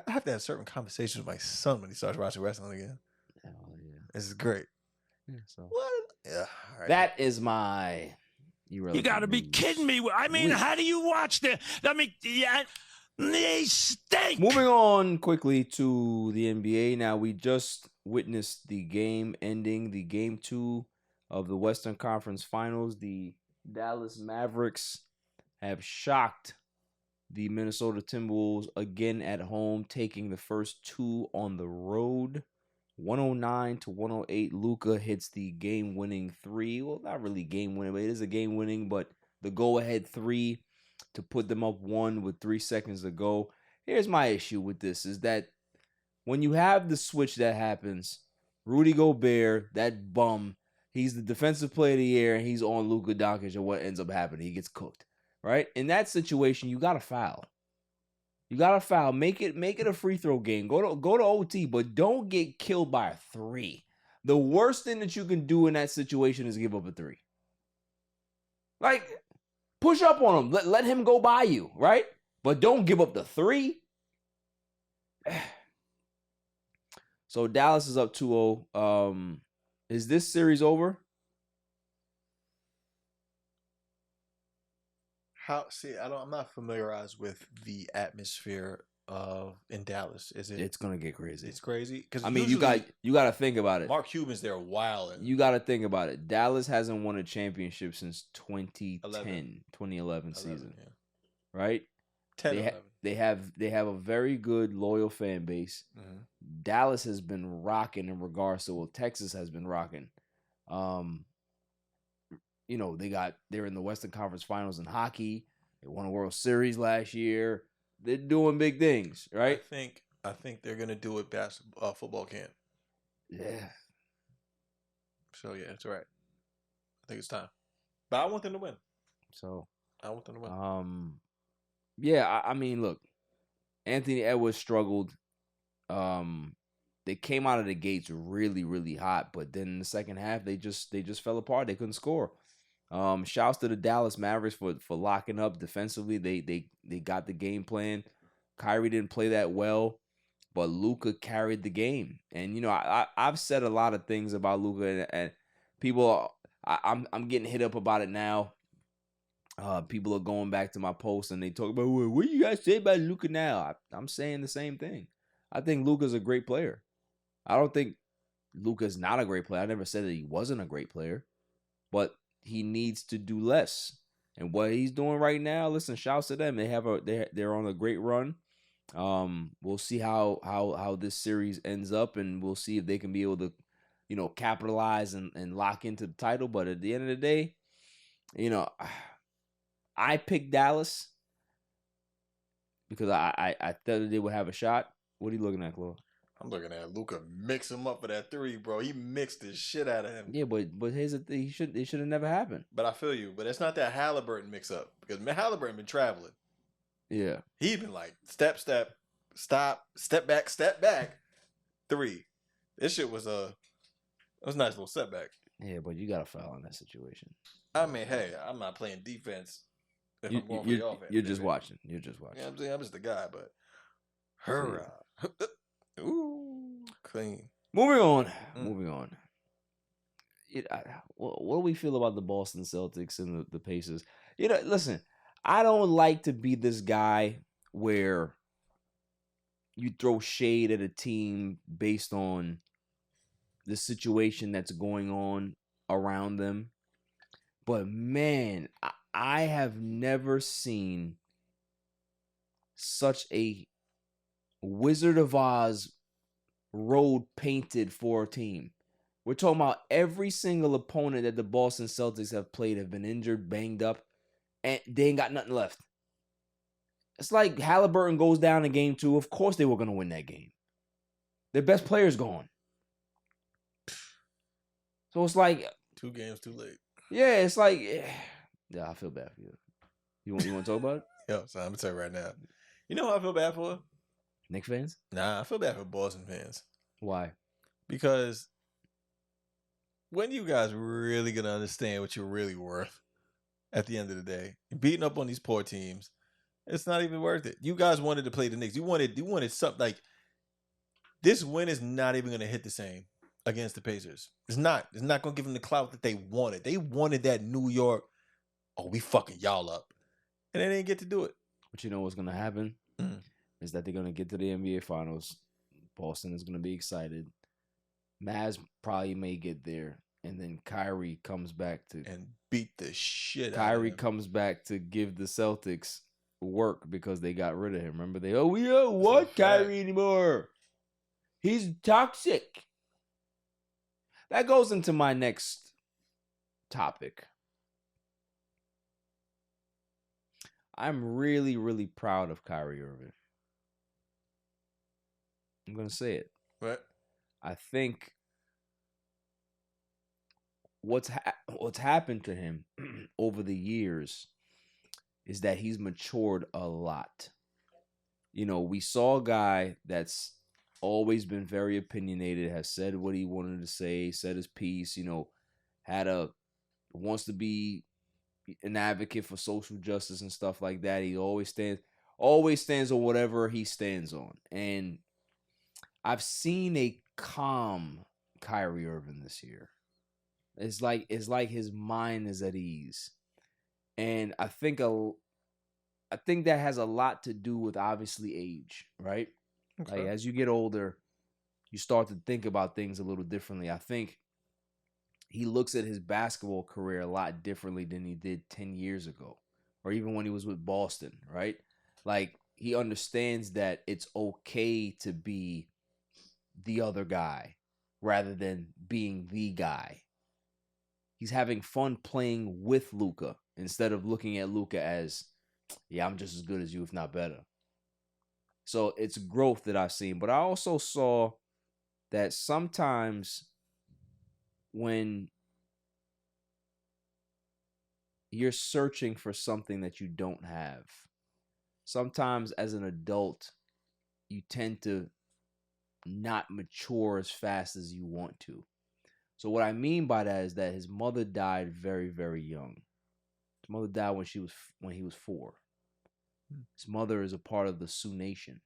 have to have certain conversations with my son when he starts watching wrestling again. Oh yeah. This is great. Yeah, so what? Yeah. All right. That is my. You got to be kidding me! I mean, how do you watch the? I mean, they stink. Moving on quickly to the NBA. Now, we just witnessed the game ending, the game 2 of the Western Conference Finals. The Dallas Mavericks have shocked the Minnesota Timberwolves again at home, taking the first two on the road. 109-108. Luka hits the game-winning three. Well, not really game-winning, but it is a game-winning, but the go-ahead three to put them up one with 3 seconds to go. Here's my issue with this, is that when you have the switch that happens, Rudy Gobert, that bum, he's the defensive player of the year, and he's on Luka Doncic, and what ends up happening? He gets cooked, right? In that situation, you got to foul. You got to foul. Make it a free throw game. Go to OT, but don't get killed by a three. The worst thing that you can do in that situation is give up a three. Like, push up on him. Let him go by you, right? But don't give up the three. So Dallas is up 2-0. Is this series over? I'm not familiarized with the atmosphere in Dallas. Is it? It's gonna get crazy. It's crazy because I mean, you got to think about it. Mark Cuban's there wild. You got to think about it. Dallas hasn't won a championship since 2011 season, yeah. right? 10-11. They have a very good loyal fan base. Mm-hmm. Dallas has been rocking in regards to what Texas has been rocking. You know, they're in the Western Conference Finals in hockey. They won a World Series last year. They're doing big things, right? I think they're gonna do it football camp. Yeah. So yeah, that's right. I think it's time. But I want them to win. So I want them to win. Yeah, I mean, look, Anthony Edwards struggled. They came out of the gates really, really hot, but then in the second half, they just fell apart. They couldn't score. Shouts to the Dallas Mavericks for locking up defensively. They got the game plan. Kyrie didn't play that well, but Luka carried the game. And you know, I've said a lot of things about Luka, and people, I'm getting hit up about it now. People are going back to my posts and they talk about, well, what do you guys say about Luka now? I'm saying the same thing. I think Luka's a great player. I don't think Luka's not a great player. I never said that he wasn't a great player, but he needs to do less. And what he's doing right now, listen, shouts to them. They're on a great run. We'll see how this series ends up, and we'll see if they can be able to, you know, capitalize and lock into the title. But at the end of the day, you know, I picked Dallas because I thought that they would have a shot. What are you looking at, Claude? I'm looking at Luka mix him up for that three, bro. He mixed the shit out of him. Yeah, but here's the thing. It should have never happened. But I feel you. But it's not that Halliburton mix up because Halliburton been traveling. Yeah. He been like step, stop, step back, three. This shit was it was a nice little setback. Yeah, but you got to foul in that situation. I mean, hey, I'm not playing defense. If I'm going for the offense. You're just watching. You're just watching. Yeah, I'm saying I'm just the guy, but hurrah. Ooh, clean. Moving on. What do we feel about the Boston Celtics and the Pacers? You know, listen, I don't like to be this guy where you throw shade at a team based on the situation that's going on around them. But man, I have never seen such a Wizard of Oz road painted for a team. We're talking about every single opponent that the Boston Celtics have played have been injured, banged up, and they ain't got nothing left. It's like Halliburton goes down in game 2. Of course they were going to win that game. Their best player's gone. So it's like 2 games too late. Yeah, it's like, yeah, I feel bad for you. You want to talk about it? Yo, so I'm gonna tell you right now. You know who I feel bad for? Knicks fans? Nah, I feel bad for Boston fans. Why? Because when you guys really gonna understand what you're really worth at the end of the day? Beating up on these poor teams, it's not even worth it. You guys wanted to play the Knicks. You wanted something like this win is not even gonna hit the same against the Pacers. It's not going to give them the clout that they wanted. They wanted that New York, oh, we fucking y'all up. And they didn't get to do it. But you know what's going to happen? Is that they're going to get to the NBA Finals. Boston is going to be excited. Mavs probably may get there. And then Kyrie comes back to and beat the shit out of Kyrie him. comes back to give the Celtics work because they got rid of him. Remember, we don't want Kyrie anymore. He's toxic. That goes into my next topic. I'm really, really proud of Kyrie Irving. I'm going to say it. What? I think what's happened to him over the years is that he's matured a lot. You know, we saw a guy that's always been very opinionated, has said what he wanted to say, said his piece, you know, wants to be an advocate for social justice and stuff like that. He always stands on whatever he stands on. And I've seen a calm Kyrie Irving this year. It's like his mind is at ease. And I think that has a lot to do with obviously age, right? Okay. Like as you get older, you start to think about things a little differently. I think he looks at his basketball career a lot differently than he did 10 years ago, or even when he was with Boston, right? Like he understands that it's okay to be the other guy rather than being the guy. He's having fun playing with Luka instead of looking at Luka as, yeah, I'm just as good as you, if not better. So it's growth that I've seen. But I also saw that sometimes when you're searching for something that you don't have, sometimes as an adult, you tend to not mature as fast as you want to. So what I mean by that is that his mother died very, very young. His mother died when he was 4. His mother is a part of the Sioux Nation,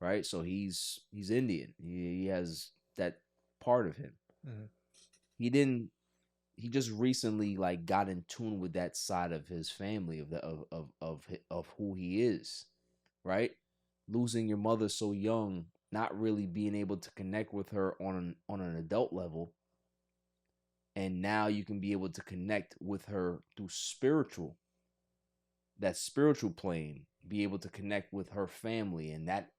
right? So he's Indian. He has that part of him. Mm-hmm. He just recently like got in tune with that side of his family of who he is, right? Losing your mother so young, not really being able to connect with her on an adult level. And now you can be able to connect with her through that spiritual plane, be able to connect with her family and that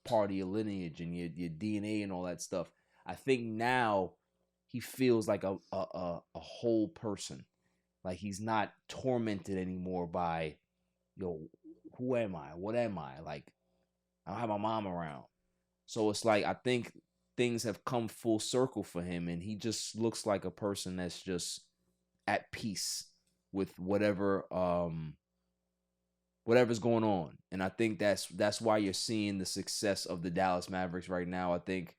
part of your lineage and your DNA and all that stuff. I think now he feels like a whole person. Like he's not tormented anymore by, who am I? What am I? Like, I don't have my mom around. So it's like, I think things have come full circle for him, and he just looks like a person that's just at peace with whatever's going on. And I think that's why you're seeing the success of the Dallas Mavericks right now. I think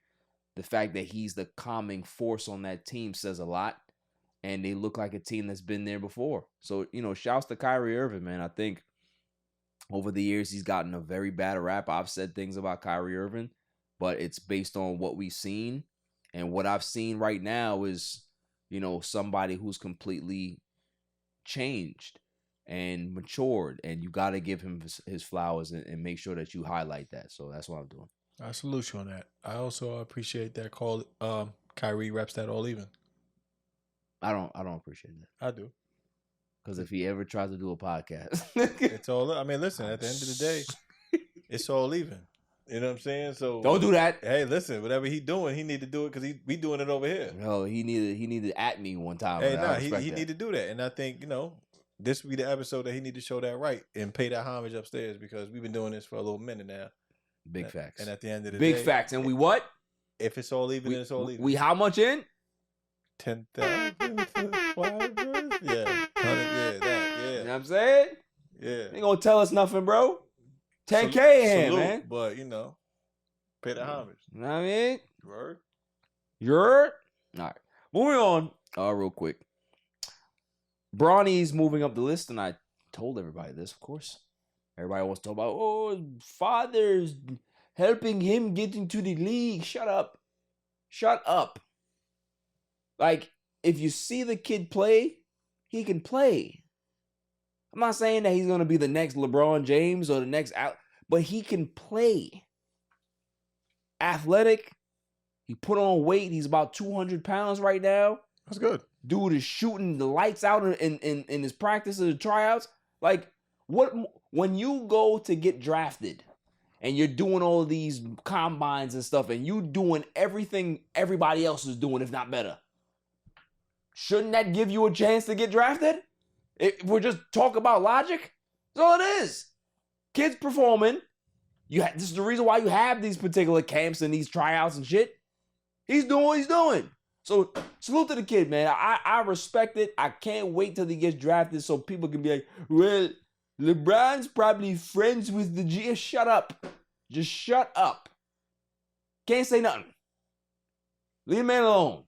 the fact that he's the calming force on that team says a lot, and they look like a team that's been there before. So, shouts to Kyrie Irving, man. I think over the years he's gotten a very bad rap. I've said things about Kyrie Irving, but it's based on what we've seen. And what I've seen right now is, somebody who's completely changed and matured, and you got to give him his flowers and make sure that you highlight that. So that's what I'm doing. I salute you on that. I also appreciate that call. Kyrie reps that all even. I don't appreciate that. I do. Because if he ever tries to do a podcast, it's all. I mean, listen. At the end of the day, it's all even. You know what I'm saying? So don't do that. Hey, listen. Whatever he doing, he need to do it because we doing it over here. No, he needed at me one time. Hey, he need to do that, and I think this will be the episode that he need to show that right and pay that homage upstairs because we've been doing this for a little minute now. Big facts. And at the end of the day, big facts. And we what? If it's all even, then it's all even. We how much in? 10,000 subscribers. Yeah, 100. Yeah, that. Yeah. You know what I'm saying? Yeah. Ain't gonna tell us nothing, bro. 10K in hand, man. But pay the homage. You know what I mean? Word. All right. Moving on. Real quick. Bronny's moving up the list, and I told everybody this, of course. Everybody wants to talk about, his father's helping him get into the league. Shut up. Shut up. Like, if you see the kid play, he can play. I'm not saying that he's going to be the next LeBron James or the next but he can play. Athletic. He put on weight. He's about 200 pounds right now. That's good. Dude is shooting the lights out in his practices and tryouts. Like, what when you go to get drafted and you're doing all of these combines and stuff and you doing everything everybody else is doing, if not better, shouldn't that give you a chance to get drafted? If we're just talking about logic, that's all it is. Kids performing. This is the reason why you have these particular camps and these tryouts and shit. He's doing what he's doing. So salute to the kid, man. I respect it. I can't wait till he gets drafted so people can be like, well, LeBron's probably friends with the G. Shut up. Just shut up. Can't say nothing. Leave the man alone.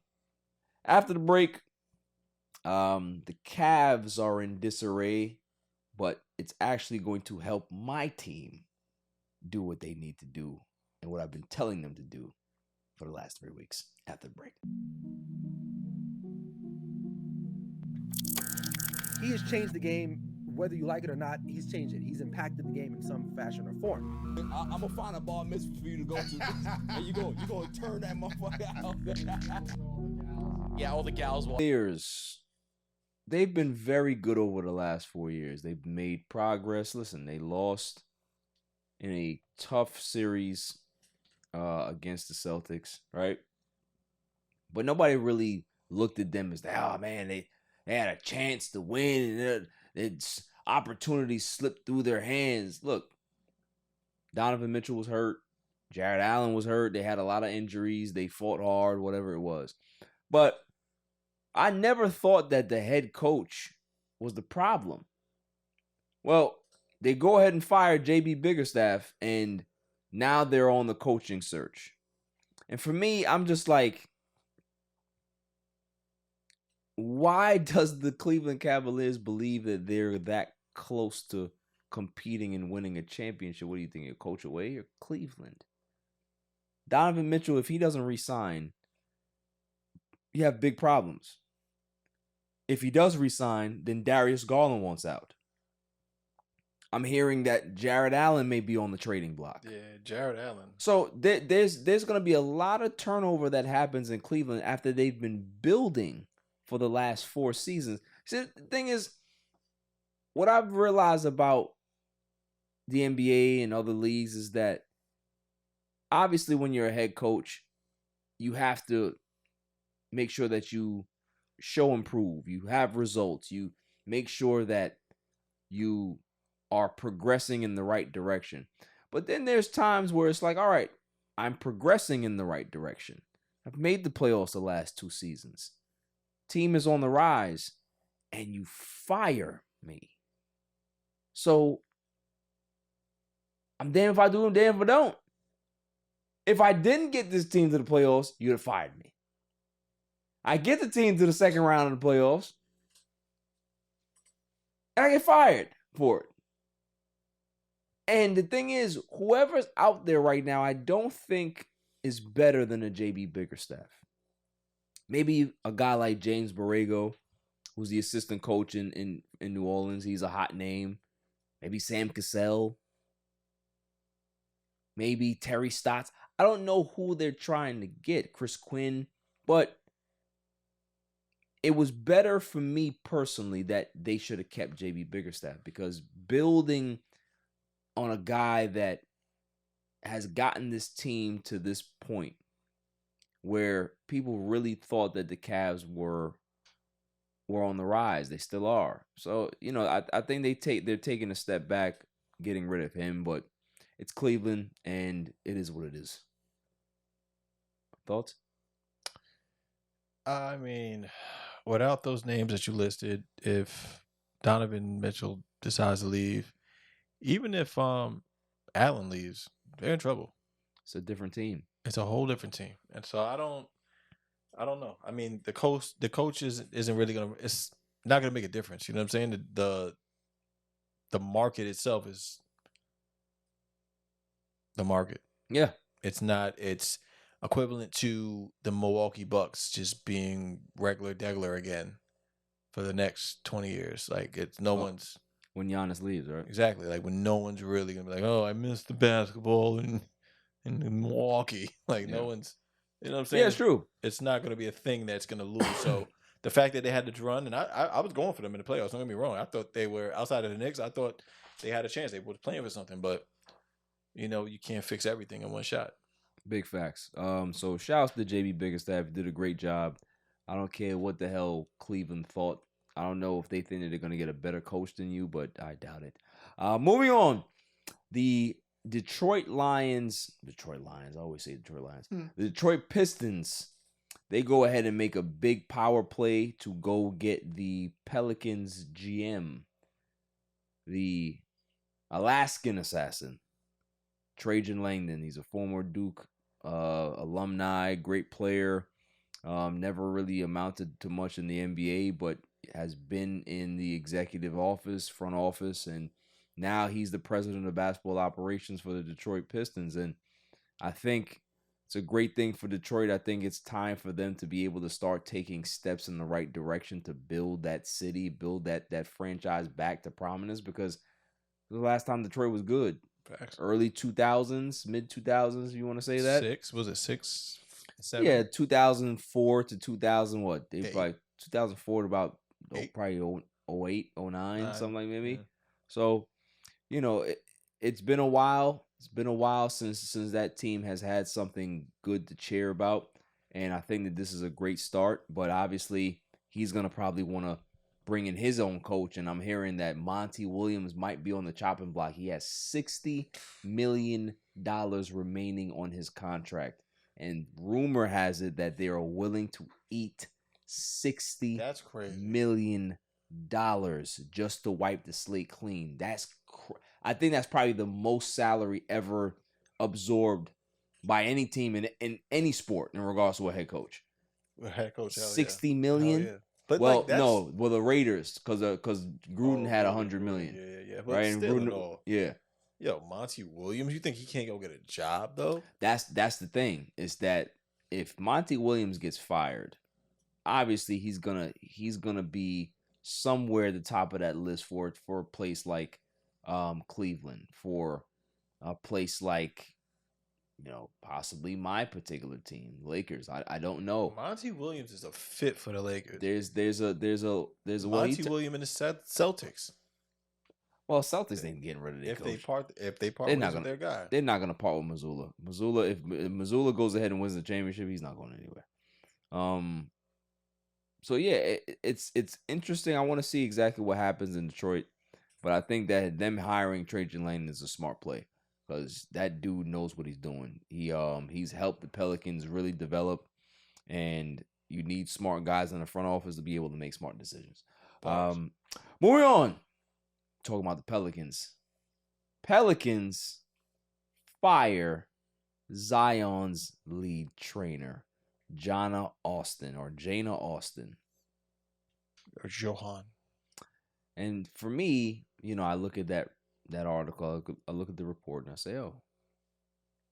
After the break, the Cavs are in disarray, but it's actually going to help my team do what they need to do and what I've been telling them to do for the last 3 weeks. After the break. He has changed the game, whether you like it or not. He's changed it. He's impacted the game in some fashion or form. I'm gonna find a bar mitzvah for you to go to, and you gonna turn that motherfucker out. Yeah, all the gals want. Players, they've been very good over the last 4 years. They've made progress. Listen, they lost in a tough series against the Celtics, right? But nobody really looked at them as, oh man, they had a chance to win and it's opportunities slipped through their hands. Look, Donovan Mitchell was hurt. Jared Allen was hurt. They had a lot of injuries. They fought hard, whatever it was. But I never thought that the head coach was the problem. Well, they go ahead and fire JB Biggerstaff, and now they're on the coaching search. And for me, I'm just like, why does the Cleveland Cavaliers believe that they're that close to competing and winning a championship? What do you think, a coach away or Cleveland? Donovan Mitchell, if he doesn't re-sign, you have big problems. If he does re-sign, then Darius Garland wants out. I'm hearing that Jared Allen may be on the trading block. Yeah, Jared Allen. So there's going to be a lot of turnover that happens in Cleveland after they've been building for the last 4 seasons. See, the thing is, what I've realized about the NBA and other leagues is that obviously when you're a head coach, you have to make sure that you show improve. You have results. You make sure that you are progressing in the right direction. But then there's times where it's like, all right, I'm progressing in the right direction. I've made the playoffs the last 2 seasons. Team is on the rise, and you fire me. So I'm damned if I do, I'm damned if I don't. If I didn't get this team to the playoffs, you'd have fired me. I get the team to the second round of the playoffs, and I get fired for it. And the thing is, whoever's out there right now, I don't think is better than a JB Biggerstaff. Maybe a guy like James Borrego, who's the assistant coach in New Orleans. He's a hot name. Maybe Sam Cassell. Maybe Terry Stotts. I don't know who they're trying to get. Chris Quinn. But it was better for me personally that they should have kept JB Biggerstaff, because building on a guy that has gotten this team to this point where people really thought that the Cavs were on the rise. They still are. So, you know, I think they're taking a step back, getting rid of him, but it's Cleveland and it is what it is. Thoughts? I mean, without those names that you listed, if Donovan Mitchell decides to leave, even if Allen leaves, they're in trouble. It's a different team. It's a whole different team. And so I don't know. I mean, the coach isn't really gonna. It's not gonna make a difference. You know what I'm saying? The market itself is the market. Yeah. It's not. It's equivalent to the Milwaukee Bucks just being regular degular again for the next 20 years. Like it's one's. When Giannis leaves, right? Exactly. Like when no one's really gonna be like, oh, I missed the basketball in Milwaukee. Like no one's. You know what I'm saying? Yeah, it's true. It's not going to be a thing that's going to lose. So the fact that they had to run, and I was going for them in the playoffs. Don't get me wrong. I thought they were outside of the Knicks. I thought they had a chance. They were playing for something, but you can't fix everything in one shot. Big facts. So shouts to JB Biggerstaff. You did a great job. I don't care what the hell Cleveland thought. I don't know if they think that they're going to get a better coach than you, but I doubt it. Moving on. The Detroit Lions, I always say Detroit Lions. The Detroit Pistons, they go ahead and make a big power play to go get the Pelicans GM, the Alaskan assassin, Trajan Langdon. He's a former Duke alumni, great player. Never really amounted to much in the NBA, but has been in the executive office, front office, and now he's the president of basketball operations for the Detroit Pistons. And I think it's a great thing for Detroit. I think it's time for them to be able to start taking steps in the right direction to build that city, build that franchise back to prominence, because the last time Detroit was good. Facts. Early 2000s, mid 2000s, you want to say that? Was it 6, 7? Yeah, 2004 to 2000, what? They probably 2004 to about probably 08, 09, something like maybe. Yeah. So, it's been a while. It's been a while since that team has had something good to cheer about. And I think that this is a great start. But obviously, he's going to probably want to bring in his own coach. And I'm hearing that Monty Williams might be on the chopping block. He has $60 million remaining on his contract. And rumor has it that they are willing to eat $60 million just to wipe the slate clean. I think that's probably the most salary ever absorbed by any team in any sport in regards to a head coach. Head coach, $60 million. Yeah. But the Raiders, because Gruden had $100 million. Yeah. But right, still and Gruden, yeah. Yo, Monty Williams, you think he can't go get a job though? That's the thing, is that if Monty Williams gets fired, obviously he's gonna be somewhere at the top of that list for a place like Cleveland, for a place like possibly my particular team, Lakers. I don't know. Monty Williams is a fit for the Lakers. There's a Monty Williams in the Celtics. Well, Celtics ain't getting rid of their coach. If they part with their guy, they're not gonna part with Missoula. If Missoula goes ahead and wins the championship, he's not going anywhere. So yeah, it's interesting. I want to see exactly what happens in Detroit, but I think that them hiring Trajan Langdon is a smart play, because that dude knows what he's doing. He's helped the Pelicans really develop, and you need smart guys in the front office to be able to make smart decisions. Moving on, talking about the Pelicans. Pelicans fire Zion's lead trainer, Jana Austin. Or Johan. And for me, I look at that article, I look at the report, and I say, oh,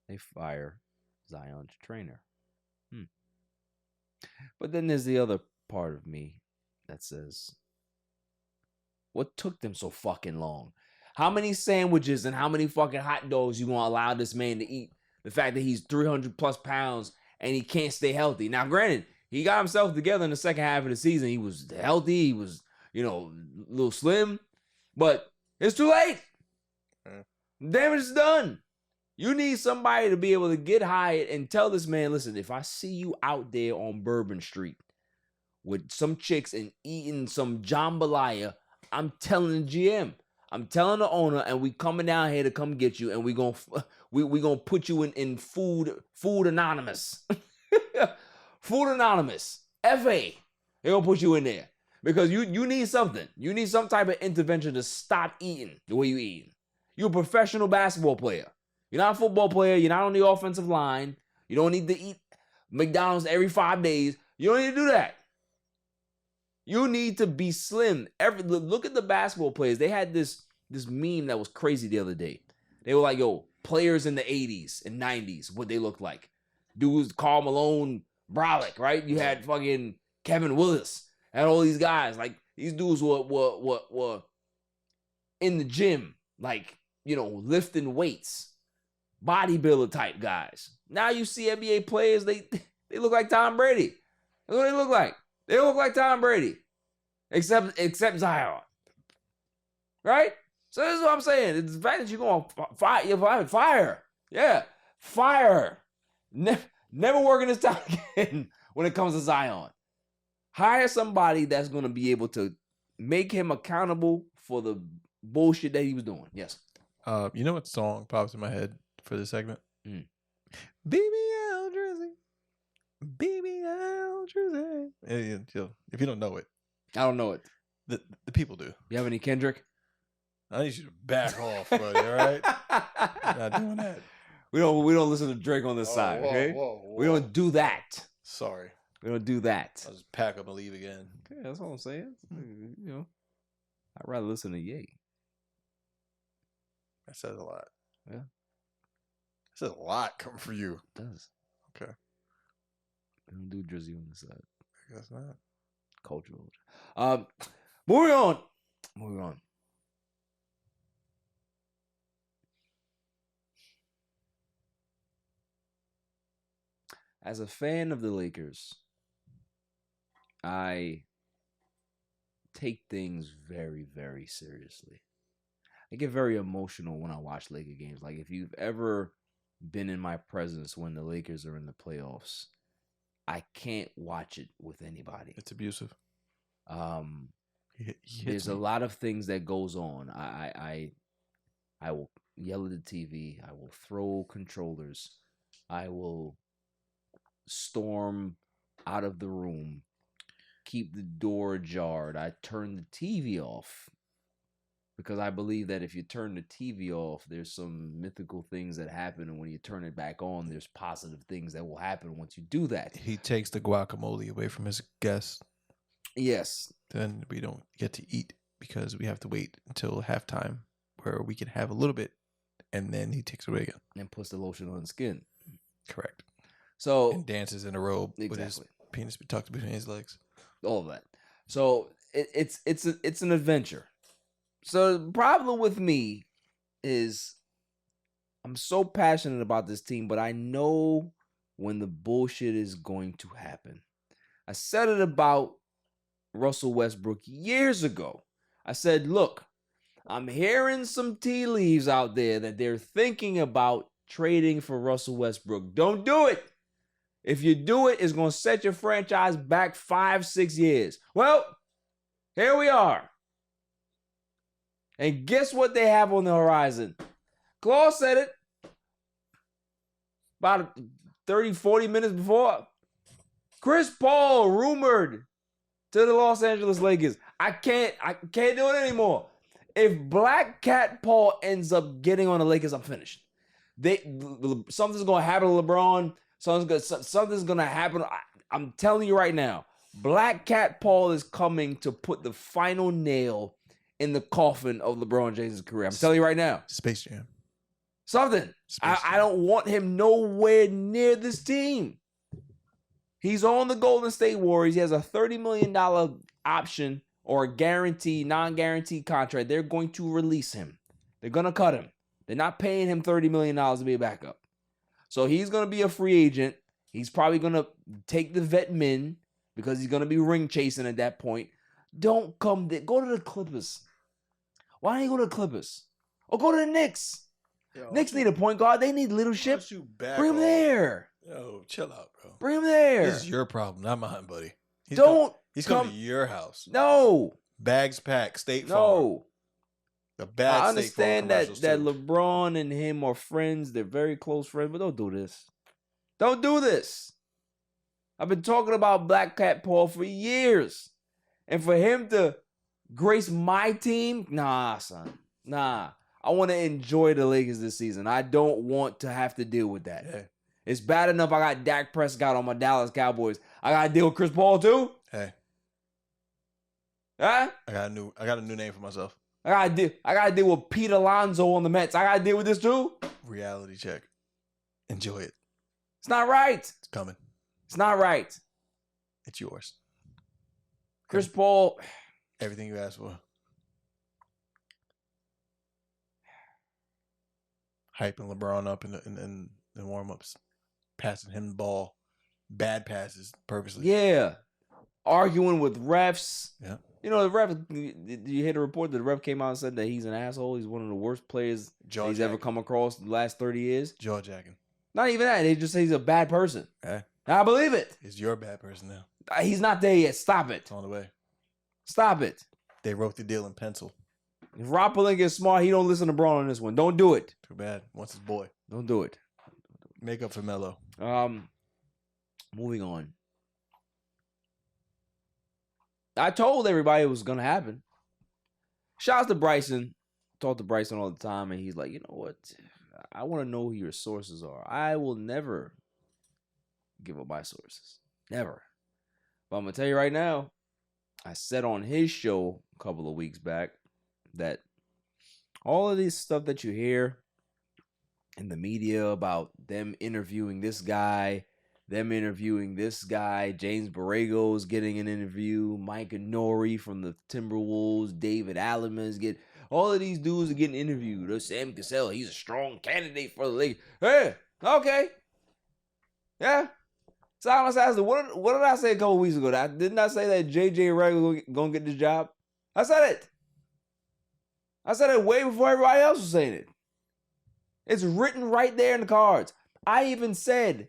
they fire Zion's trainer. But then there's the other part of me that says, what took them so fucking long? How many sandwiches and how many fucking hot dogs you gonna allow this man to eat? The fact that he's 300 plus pounds and he can't stay healthy. Now, granted, he got himself together in the second half of the season. He was healthy. He was, a little slim. But it's too late. Damage is done. You need somebody to be able to get hired and tell this man, listen, if I see you out there on Bourbon Street with some chicks and eating some jambalaya, I'm telling the GM. I'm telling the owner, and we coming down here to come get you, and we gonna put you in food anonymous. Food anonymous. FA. They're gonna put you in there. Because you need something. You need some type of intervention to stop eating the way you eat. You're a professional basketball player. You're not a football player. You're not on the offensive line. You don't need to eat McDonald's every 5 days. You don't need to do that. You need to be slim. Look at the basketball players. They had this meme that was crazy the other day. They were like, yo, players in the 80s and 90s, what they looked like. Dudes, Karl Malone, Brolic, right? You had fucking Kevin Willis. Had all these guys. Like, these dudes were in the gym, like, lifting weights. Bodybuilder type guys. Now you see NBA players, they look like Tom Brady. That's what they look like. They look like Tom Brady, except Zion, right? So this is what I'm saying. It's the fact that you're going fire. You're fire. Yeah, fire. Never working this time again when it comes to Zion. Hire somebody that's going to be able to make him accountable for the bullshit that he was doing. Yes. You know what song pops in my head for this segment? Mm. BBL Drizzy. BBL Drizzy. If you don't know it. I don't know it. The people do. You have any Kendrick? I need you to back off, buddy, all right? Not doing that. We don't listen to Drake on this side, okay? Whoa. We don't do that. Sorry. We don't do that. I'll just pack up and leave again. Okay, that's all I'm saying. You know, I'd rather listen to Ye. That says a lot. Yeah. That says a lot coming from you. It does. Okay. We don't do Drizzy on this side. I guess not. Cultural. Moving on. As a fan of the Lakers, I take things very, very seriously. I get very emotional when I watch Laker games. Like, if you've ever been in my presence when the Lakers are in the playoffs, I can't watch it with anybody. It's abusive. There's a lot of things that goes on. I will yell at the TV. I will throw controllers. I will storm out of the room, keep the door ajar. I turn the TV off because I believe that if you turn the TV off, there's some mythical things that happen, and when you turn it back on, there's positive things that will happen once you do that. He takes the guacamole away from his guests. Yes. Then we don't get to eat because we have to wait until halftime where we can have a little bit, and then he takes it away again. And puts the lotion on the skin. Correct. So and dances in a robe with his penis tucked between his legs. All of that. So it's an adventure. So the problem with me is I'm so passionate about this team, but I know when the bullshit is going to happen. I said it about Russell Westbrook years ago. I said, look, I'm hearing some tea leaves out there that they're thinking about trading for Russell Westbrook. Don't do it. If you do it, it's going to set your franchise back 5-6 years. Well, here we are. And guess what they have on the horizon? Claus said it about 30, 40 minutes before. Chris Paul rumored to the Los Angeles Lakers. I can't do it anymore. If Black Cat Paul ends up getting on the Lakers, I'm finished. Something's going to happen to LeBron. Something's going to happen. I'm telling you right now, Black Cat Paul is coming to put the final nail in the coffin of LeBron James' career. I'm telling you right now. Space Jam. Something. I don't want him nowhere near this team. He's on the Golden State Warriors. He has a $30 million option or a guaranteed, non-guaranteed contract. They're going to release him. They're going to cut him. They're not paying him $30 million to be a backup. So he's going to be a free agent. He's probably going to take the vet min because he's going to be ring chasing at that point. Don't come there. Go to the Clippers. Why don't you go to the Clippers? Or go to the Knicks. Knicks need a point guard. They need leadership. Bring him there. Yo, chill out, bro. Bring him there. This is your problem, not mine, buddy. He's coming to your house. No. Bags packed. State Farm. No. The bad I understand that too. LeBron and him are friends. They're very close friends, but don't do this. Don't do this. I've been talking about Black Cat Paul for years. And for him to grace my team, nah, son. Nah. I want to enjoy the Lakers this season. I don't want to have to deal with that. Yeah. It's bad enough I got Dak Prescott on my Dallas Cowboys. I got to deal with Chris Paul too? Hey. Huh? I got a new name for myself. I gotta deal with Pete Alonso on the Mets. I gotta deal with this too? Reality check. Enjoy it. It's not right. It's coming. It's not right. It's yours. Chris Paul. Everything you asked for. Hyping LeBron up in warm-ups. Passing him the ball. Bad passes purposely. Yeah. arguing with refs. Yeah. You know, the ref, did you hear the report that the ref came out and said that he's an asshole? He's one of the worst players he's ever come across in the last 30 years. Jaw jacking. Not even that. They just say he's a bad person. Okay. I believe it. He's your bad person now. He's not there yet. Stop it. It's on the way. Stop it. They wrote the deal in pencil. If Rob Pelinka is smart, he don't listen to Braun on this one. Don't do it. Too bad. Wants his boy. Don't do it. Make up for Melo. Moving on. I told everybody it was gonna happen. Shouts to Bryson. Talk to Bryson all the time, and he's like, you know what? I want to know who your sources are. I will never give up my sources. Never. But I'm gonna tell you right now, I said on his show a couple of weeks back that all of this stuff that you hear in the media about them interviewing this guy, James Borrego's getting an interview, Mike Nori from the Timberwolves, David Alleman's getting, all of these dudes are getting interviewed. Sam Cassell, he's a strong candidate for the league. Hey, okay. Yeah. Silence asked, what did I say a couple weeks ago? Didn't I say that JJ Redick was going to get this job? I said it. I said it way before everybody else was saying it. It's written right there in the cards. I even said,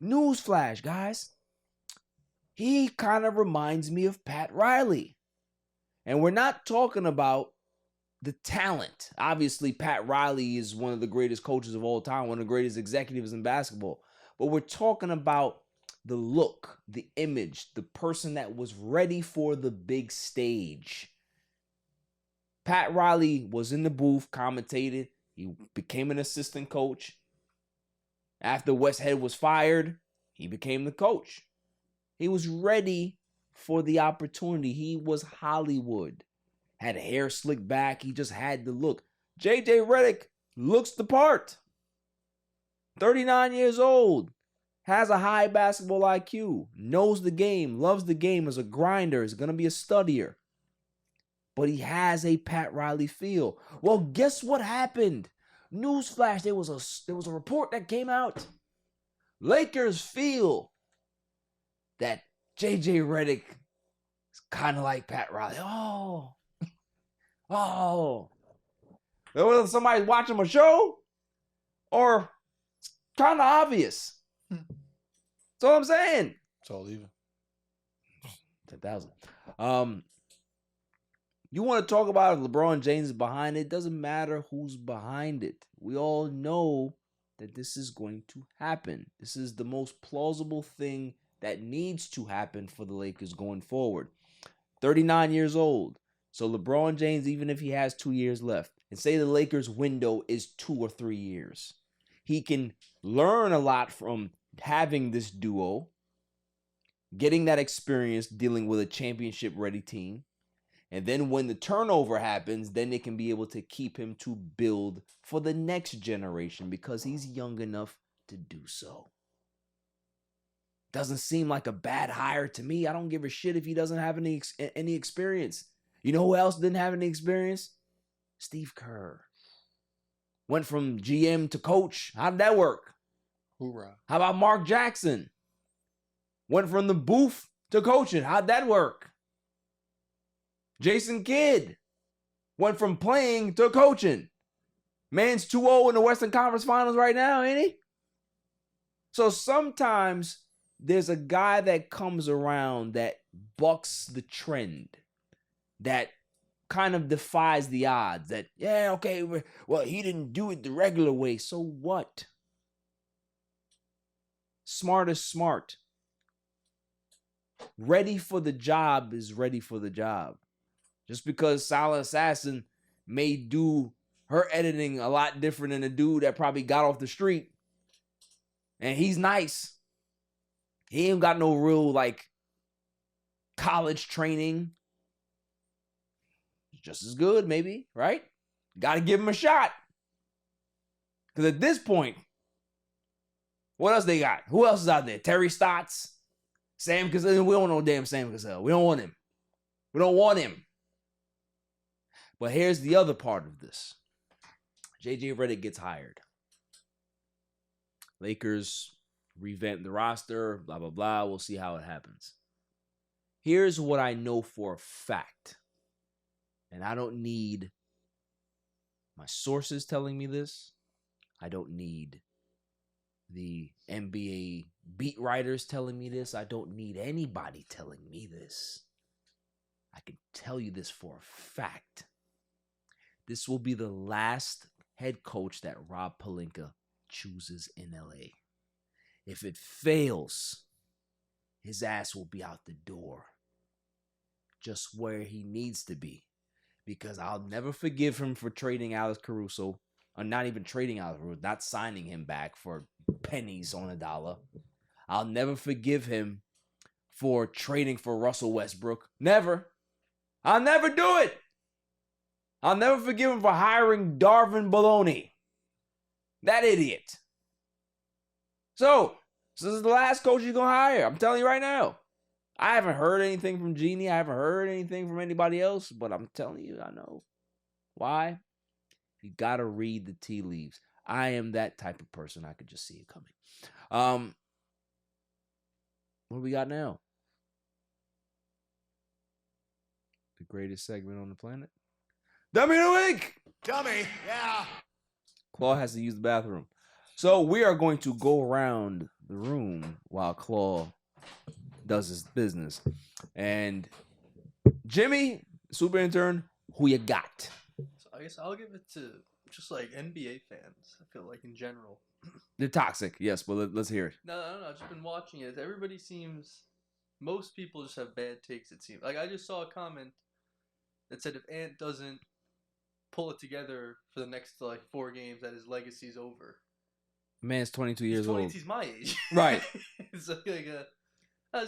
newsflash, guys. He kind of reminds me of Pat Riley. And we're not talking about the talent. Obviously, Pat Riley is one of the greatest coaches of all time, one of the greatest executives in basketball. But we're talking about the look, the image, the person that was ready for the big stage. Pat Riley was in the booth, commentated. He became an assistant coach. After Westhead was fired, he became the coach. He was ready for the opportunity. He was Hollywood. Had hair slicked back. He just had the look. JJ Redick looks the part. 39 years old. Has a high basketball IQ. Knows the game. Loves the game. Is a grinder. Is going to be a studier. But he has a Pat Riley feel. Well, guess what happened? Newsflash, there was a report that came out. Lakers feel that JJ Redick is kind of like Pat Riley. Whether somebody's watching a show or it's kind of obvious. That's all I'm saying. It's all even. 10,000. You want to talk about if LeBron James is behind it? Doesn't matter who's behind it. We all know that this is going to happen. This is the most plausible thing that needs to happen for the Lakers going forward. 39 years old. So LeBron James, even if he has 2 years left, and say the Lakers window is 2 or 3 years, he can learn a lot from having this duo, getting that experience dealing with a championship-ready team. And then when the turnover happens, then they can be able to keep him to build for the next generation because he's young enough to do so. Doesn't seem like a bad hire to me. I don't give a shit if he doesn't have any experience. You know who else didn't have any experience? Steve Kerr. Went from GM to coach. How did that work? Hoorah. How about Mark Jackson? Went from the booth to coaching. How'd that work? Jason Kidd went from playing to coaching. Man's 2-0 in the Western Conference Finals right now, ain't he? So sometimes there's a guy that comes around that bucks the trend, that kind of defies the odds, that, yeah, okay, well, he didn't do it the regular way, so what? Smart is smart. Ready for the job is ready for the job. Just because Silent Assassin may do her editing a lot different than a dude that probably got off the street, and he's nice. He ain't got no real, college training. Just as good, maybe, right? Got to give him a shot. Because at this point, what else they got? Who else is out there? Terry Stotts? Sam Cassell? We don't know damn Sam Cassell. We don't want him. We don't want him. But here's the other part of this. JJ Redick gets hired. Lakers revamp the roster, blah, blah, blah. We'll see how it happens. Here's what I know for a fact. And I don't need my sources telling me this. I don't need the NBA beat writers telling me this. I don't need anybody telling me this. I can tell you this for a fact. This will be the last head coach that Rob Pelinka chooses in LA. If it fails, his ass will be out the door. Just where he needs to be. Because I'll never forgive him for trading Alex Caruso. Or not even trading Alex Caruso. Not signing him back for pennies on a dollar. I'll never forgive him for trading for Russell Westbrook. Never. I'll never do it. I'll never forgive him for hiring Darvin Baloney. That idiot. So this is the last coach he's going to hire. I'm telling you right now. I haven't heard anything from Jeannie. I haven't heard anything from anybody else. But I'm telling you, I know. Why? You got to read the tea leaves. I am that type of person. I could just see it coming. What do we got now? The greatest segment on the planet. Dummy of the week. Dummy, yeah. Claw has to use the bathroom. So we are going to go around the room while Claw does his business. And Jimmy, super intern, who you got? So I guess I'll give it to just like NBA fans. I feel like in general. They're toxic, yes, but let's hear it. No, I've just been watching it. Everybody seems, most people just have bad takes, it seems. Like I just saw a comment that said if Ant doesn't pull it together for the next like 4 games, that his legacy's over. Man's 22 years old. He's my age. Right. It's like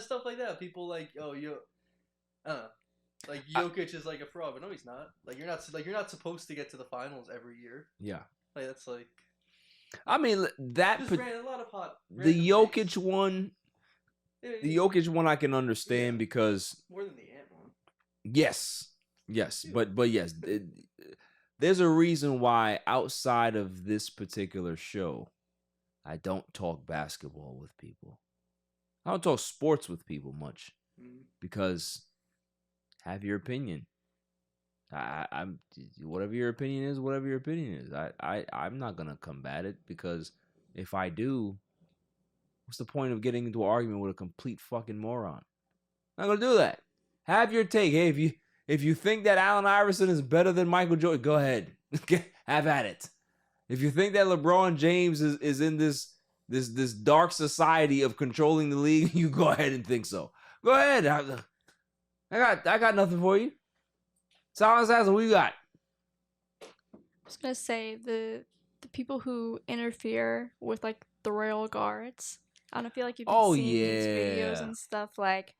stuff like that. People like, oh, I don't know. Like Jokic is like a fraud, but no, he's not. Like you're not supposed to get to the finals every year. Yeah. Like that's like. I mean that Just ran a lot of hot. The Jokic one. The Jokic one I can understand because more than the Ant one. Yes, but yes, there's a reason why outside of this particular show, I don't talk basketball with people. I don't talk sports with people much because have your opinion. I'm whatever your opinion is, whatever your opinion is. I'm not gonna combat it because if I do, what's the point of getting into an argument with a complete fucking moron? I'm not gonna do that. Have your take. Hey, if you think that Allen Iverson is better than Michael Jordan, go ahead. Have at it. If you think that LeBron James is in this dark society of controlling the league, you go ahead and think so. Go ahead. I got nothing for you. Silence has what you got. I was gonna say the people who interfere with like the royal guards. I don't feel like you've been seeing these videos and stuff like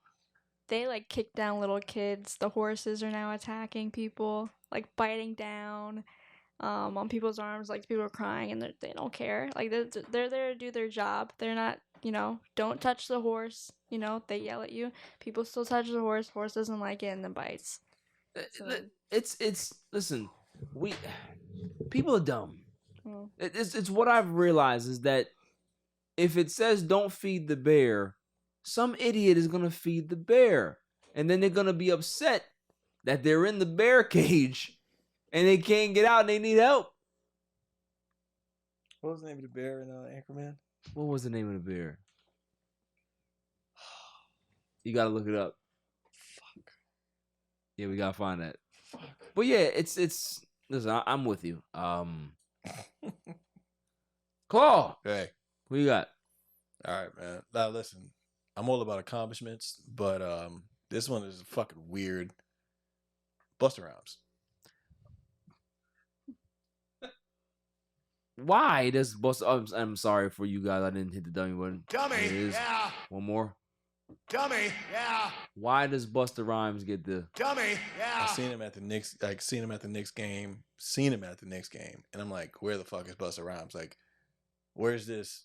they like kick down little kids. The horses are now attacking people, like biting down on people's arms. Like people are crying and they don't care. Like they're there to do their job. They're not, don't touch the horse. They yell at you. People still touch the horse. Horse doesn't like it and then bites. So. It's listen, people are dumb. It's what I've realized is that if it says don't feed the bear, some idiot is gonna feed the bear, and then they're gonna be upset that they're in the bear cage and they can't get out and they need help. What was the name of the bear in Anchorman? What was the name of the bear? You gotta look it up. Yeah, we gotta find that. But yeah, it's listen, I'm with you. Claw. Hey. What you got? All right, man. Now listen, I'm all about accomplishments, but this one is fucking weird. Busta Rhymes. Why does Busta? I'm sorry for you guys. I didn't hit the dummy button. Dummy, yeah. One more. Dummy, yeah. Why does Busta Rhymes get the dummy? Yeah. I seen him at the Knicks, seen him at the Knicks game, and I'm like, where the fuck is Busta Rhymes? Like, where's this?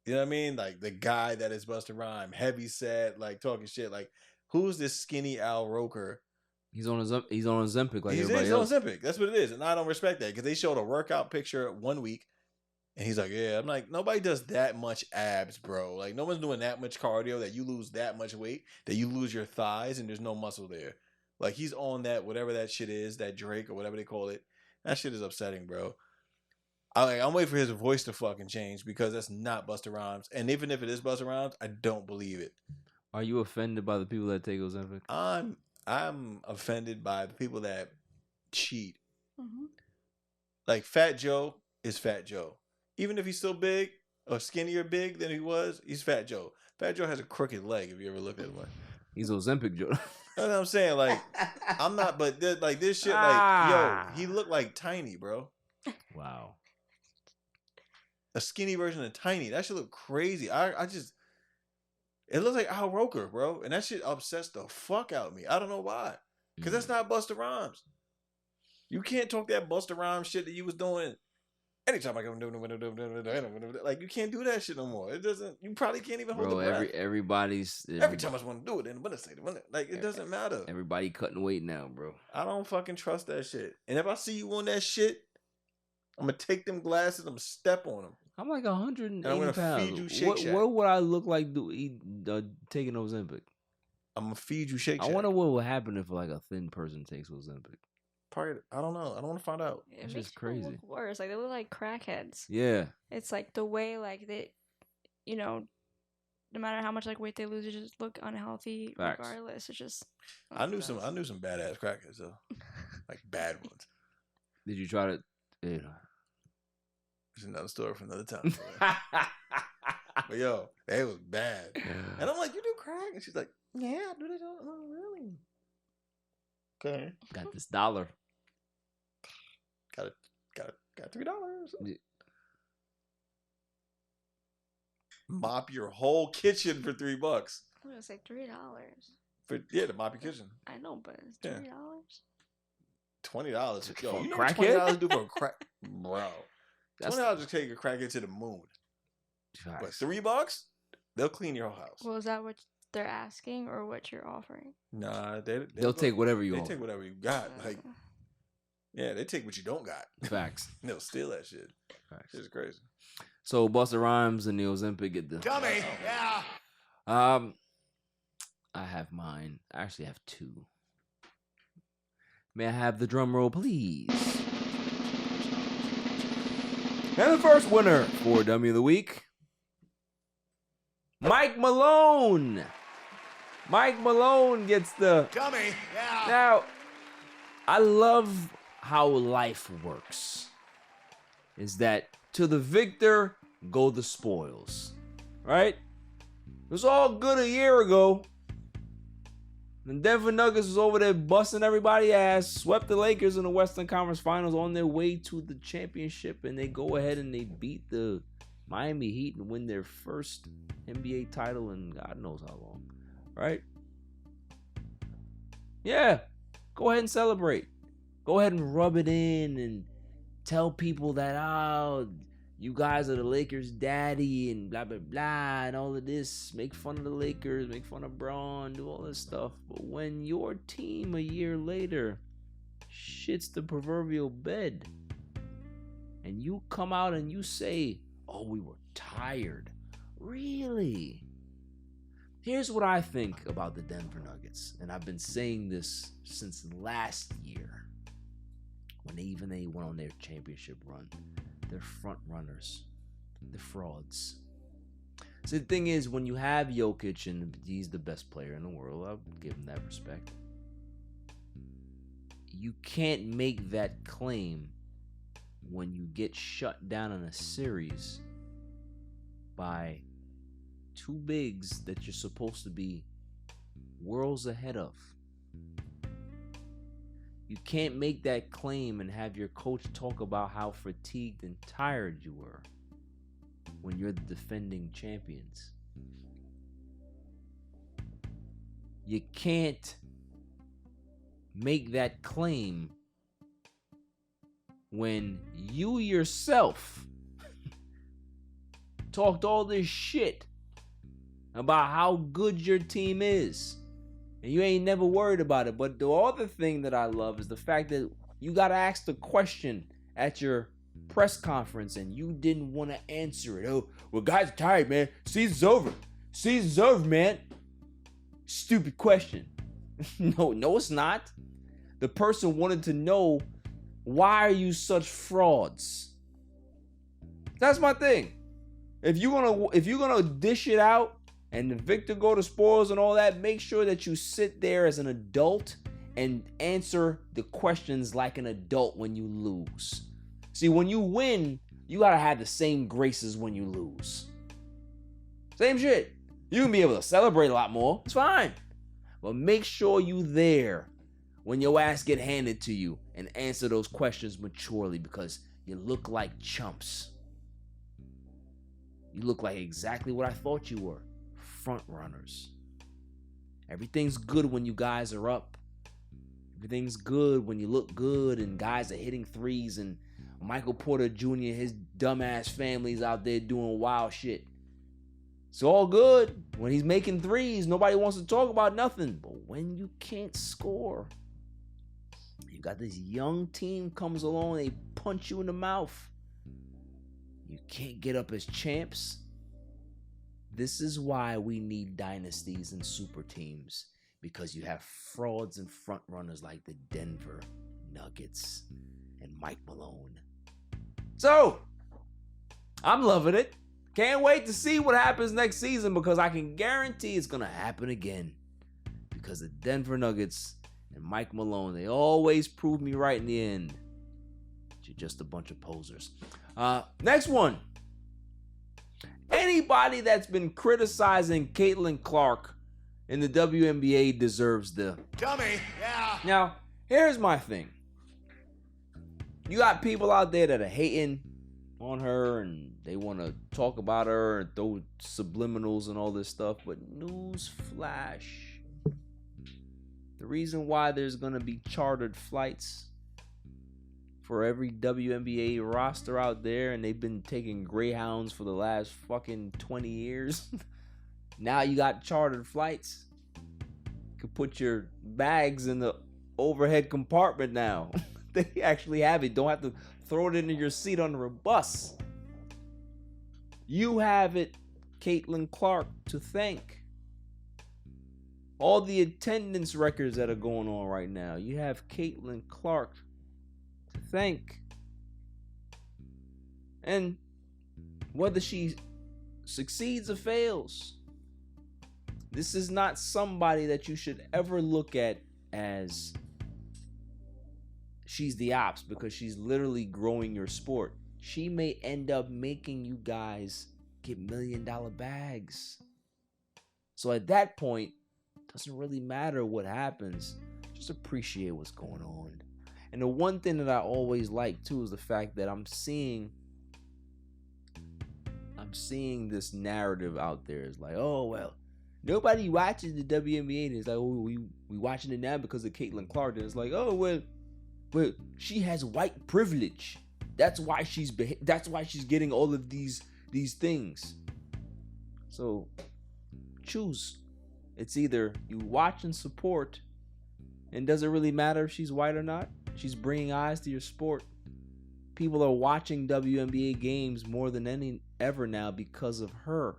You know what I mean? Like the guy that is Busta Rhymes, heavy set, like talking shit. Like, who's this skinny Al Roker? He's on Ozempic like He's everybody else. on Ozempic. That's what it is, and I don't respect that because they showed a workout picture one week, And he's like, yeah. I'm like, nobody does that much abs, bro. Like, no one's doing that much cardio that you lose that much weight, that you lose your thighs and there's no muscle there. Like, he's on that, whatever that shit is, that Drake or whatever they call it. That shit is upsetting, bro. I'm waiting for his voice to fucking change because that's not Busta Rhymes. And even if it is Busta Rhymes, I don't believe it. Are you offended by the people that take Ozempic? I'm offended by the people that cheat. Mm-hmm. Like, Fat Joe is Fat Joe. Even if he's still big or skinnier big than he was, he's Fat Joe. Fat Joe has a crooked leg if you ever look at one. He's Ozempic Joe. That's what I'm saying. Like, I'm not, but like this shit, like, yo, he looked like Tiny, bro. Wow. A skinny version of Tiny. That shit look crazy. It looks like Al Roker, bro. And that shit upsets the fuck out of me. I don't know why. Because that's not Busta Rhymes. You can't talk that Busta Rhymes shit that you was doing. Anytime I go, like, you can't do that shit no more. It doesn't. You probably can't even hold the breath. Every time I just want to do it, then when I say like, it doesn't matter. Everybody cutting weight now, bro. I don't fucking trust that shit. And if I see you on that shit, I'm gonna take them glasses. I'm gonna step on them. I'm like 180 and I'm gonna pounds. feed you Shake Shack. What would I look like taking Ozempic? I'm gonna feed you Shake Shack. I wonder what will happen if like a thin person takes Ozempic. Probably, I don't know. I don't want to find out. It's just crazy. Look worse. Like they look like crackheads. Yeah. It's like the way like they, no matter how much like weight they lose, they just look unhealthy. Facts. Regardless. It's just. I knew some badass crackheads though, like bad ones. Did you try to? It's another story for another time. But yo, they was bad, and I'm like, you do crack? And she's like, yeah, I do that. Oh, really? Okay. Got this $1. Got $3. Yeah. Mop your whole kitchen for $3. I'm gonna say $3. To mop your kitchen. I know, but it's $3. $20. Yo, you know what $20 do for a crack, bro? $20 to take a crackhead to the moon. But $3, they'll clean your whole house. Well, is that what they're asking or what you're offering? Nah, they'll take whatever you want. want. They take whatever you got. Like, yeah, they take what you don't got. Facts. They'll steal that shit. Facts. It's crazy. So Busta Rhymes and the Ozempic get the Dummy. Yeah. I have mine. I actually have two. May I have the drum roll, please? And the first winner for Dummy of the Week, Mike Malone. Mike Malone gets the Dummy. Yeah. Now, I love how life works. Is that to the victor go the spoils, right? It was all good a year ago. The Denver Nuggets was over there busting everybody's ass, swept the Lakers in the Western Conference Finals on their way to the championship, and they go ahead and they beat the Miami Heat and win their first NBA title in God knows how long, right? Yeah, go ahead and celebrate. Go ahead and rub it in and tell people that, oh, you guys are the Lakers' daddy and blah, blah, blah, and all of this. Make fun of the Lakers, make fun of Braun, do all this stuff. But when your team a year later shits the proverbial bed and you come out and you say, oh, we were tired. Really? Here's what I think about the Denver Nuggets, and I've been saying this since last year when they went on their championship run. They're front runners. They're frauds. So the thing is, when you have Jokic and he's the best player in the world, I'll give him that respect. You can't make that claim when you get shut down in a series by two bigs that you're supposed to be worlds ahead of. You can't make that claim and have your coach talk about how fatigued and tired you were when you're the defending champions. You can't make that claim when you yourself talked all this shit about how good your team is. And you ain't never worried about it. But the other thing that I love is the fact that you got to ask the question at your press conference and you didn't want to answer it. Oh, well, guys are tired, man. Season's over. Season's over, man. Stupid question. No, it's not. The person wanted to know, why are you such frauds? That's my thing. If you're gonna dish it out and the victor go to spoils and all that, make sure that you sit there as an adult and answer the questions like an adult when you lose. See, when you win, you gotta have the same graces when you lose. Same shit. You can be able to celebrate a lot more. It's fine. But make sure you there when your ass get handed to you and answer those questions maturely, because you look like chumps. You look like exactly what I thought you were. Front runners. Everything's good when you guys are up. Everything's good when you look good and guys are hitting threes and Michael Porter Jr., his dumbass family's out there doing wild shit. It's all good. When he's making threes, nobody wants to talk about nothing. But when you can't score, you got this young team comes along, they punch you in the mouth. You can't get up as champs. This is why we need dynasties and super teams, because you have frauds and front runners like the Denver Nuggets and Mike Malone. So, I'm loving it. Can't wait to see what happens next season, because I can guarantee it's going to happen again. Because the Denver Nuggets and Mike Malone, they always prove me right in the end. You're just a bunch of posers. Next one. Anybody that's been criticizing Caitlin Clark in the WNBA deserves the Dummy, yeah. Now, here's my thing. You got people out there that are hating on her and they want to talk about her and throw subliminals and all this stuff, but news flash. The reason why there's going to be chartered flights for every WNBA roster out there, and they've been taking Greyhounds for the last fucking 20 years. Now you got chartered flights. You can put your bags in the overhead compartment now. They actually have it. Don't have to throw it into your seat under a bus. You have it, Caitlin Clark, to thank. All the attendance records that are going on right now, you have Caitlin Clark to thank. And whether she succeeds or fails, this is not somebody that you should ever look at as she's the ops, because she's literally growing your sport. She may end up making you guys get $1 million bags. So at that point, it doesn't really matter what happens. Just appreciate what's going on. And the one thing that I always like too is the fact that I'm seeing this narrative out there. It's like, oh well, nobody watches the WNBA. And it's like, oh, we watching it now because of Caitlin Clark. And it's like, oh well, but she has white privilege. That's why she's getting all of these things. So choose. It's either you watch and support, and does it really matter if she's white or not? She's bringing eyes to your sport. People are watching WNBA games more than any ever now because of her.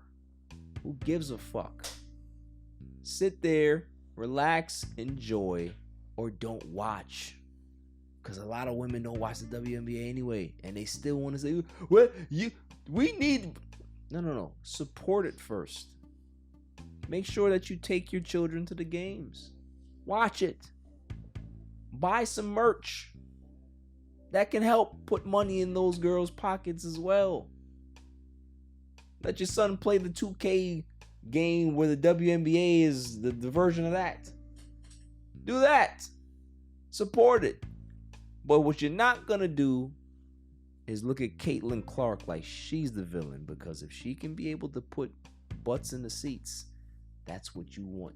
Who gives a fuck? Sit there, relax, enjoy, or don't watch. Because a lot of women don't watch the WNBA anyway, and they still want to say, well, we need... No. Support it first. Make sure that you take your children to the games. Watch it. Buy some merch. That can help put money in those girls' pockets as well. Let your son play the 2K game where the WNBA is the version of that. Do that. Support it. But what you're not going to do is look at Caitlin Clark like she's the villain, because if she can be able to put butts in the seats, that's what you want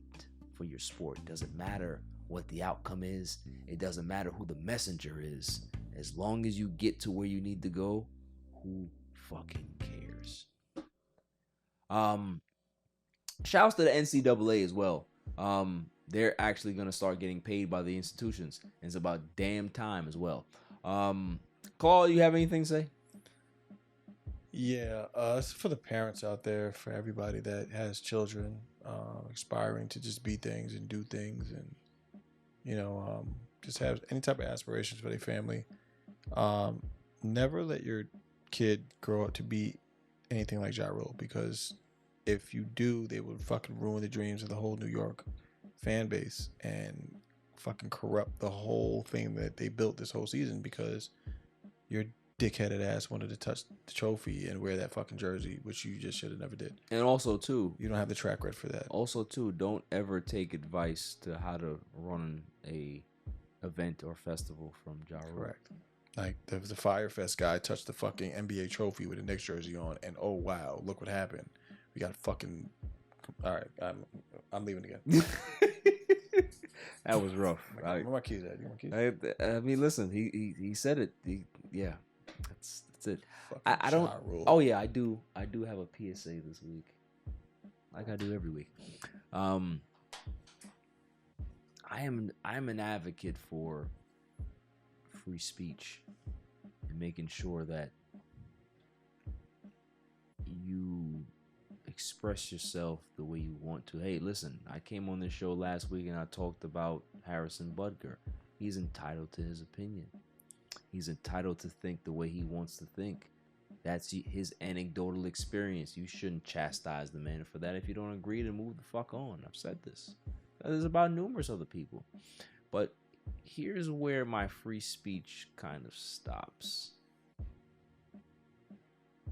for your sport. It doesn't matter what the outcome is. It doesn't matter who the messenger is. As long as you get to where you need to go, who fucking cares? Shouts to the NCAA as well. They're actually going to start getting paid by the institutions. And it's about damn time as well. Claude, you have anything to say? Yeah, it's for the parents out there, for everybody that has children aspiring to just be things and do things, and just have any type of aspirations for their family. Never let your kid grow up to be anything like Ja Rule, because if you do, they would fucking ruin the dreams of the whole New York fan base and fucking corrupt the whole thing that they built this whole season, because your dickheaded ass wanted to touch the trophy and wear that fucking jersey, which you just should have never did. And also, too, you don't have the track record for that. Also, too, don't ever take advice to how to run a event or festival from Ja Rule. Correct. Like, there was a Fire Fest guy touched the fucking NBA trophy with a Knicks jersey on, and oh wow, look what happened. We got fucking. All right, I'm leaving again. That was rough. Where my keys at? You want my keys? I mean, listen, he said it. Yeah, that's it. I Ja don't. Rule. Oh yeah, I do have a PSA this week, like I do every week. I am an advocate for free speech and making sure that you express yourself the way you want to. Hey, listen, I came on this show last week and I talked about Harrison Butker. He's entitled to his opinion. He's entitled to think the way he wants to think. That's his anecdotal experience. You shouldn't chastise the man for that. If you don't agree, then move the fuck on. I've said this. That is about numerous other people. But here's where my free speech kind of stops.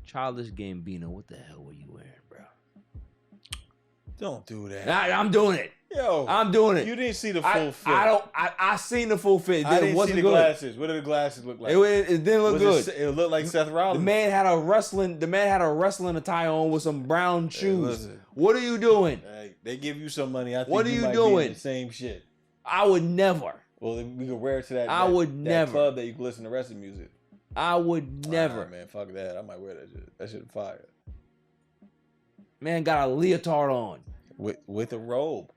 Childish Gambino, what the hell were you wearing, bro? Don't do that. I'm doing it. Yo, I'm doing it. You didn't see the full fit. I seen the full fit. I didn't see the good. glasses. What did the glasses look like? It didn't look good. It looked like Seth Rollins. The man had a wrestling attire on with some brown shoes. Listen. What are you doing? Hey, they give you some money. I think What are you you might doing? Be in the same shit. I would never. Well, then we could wear it to that. I would that never. club that you can listen to wrestling music. I would never. Man, fuck that. I might wear that shit. That shit fire. Man got a leotard on. With a robe.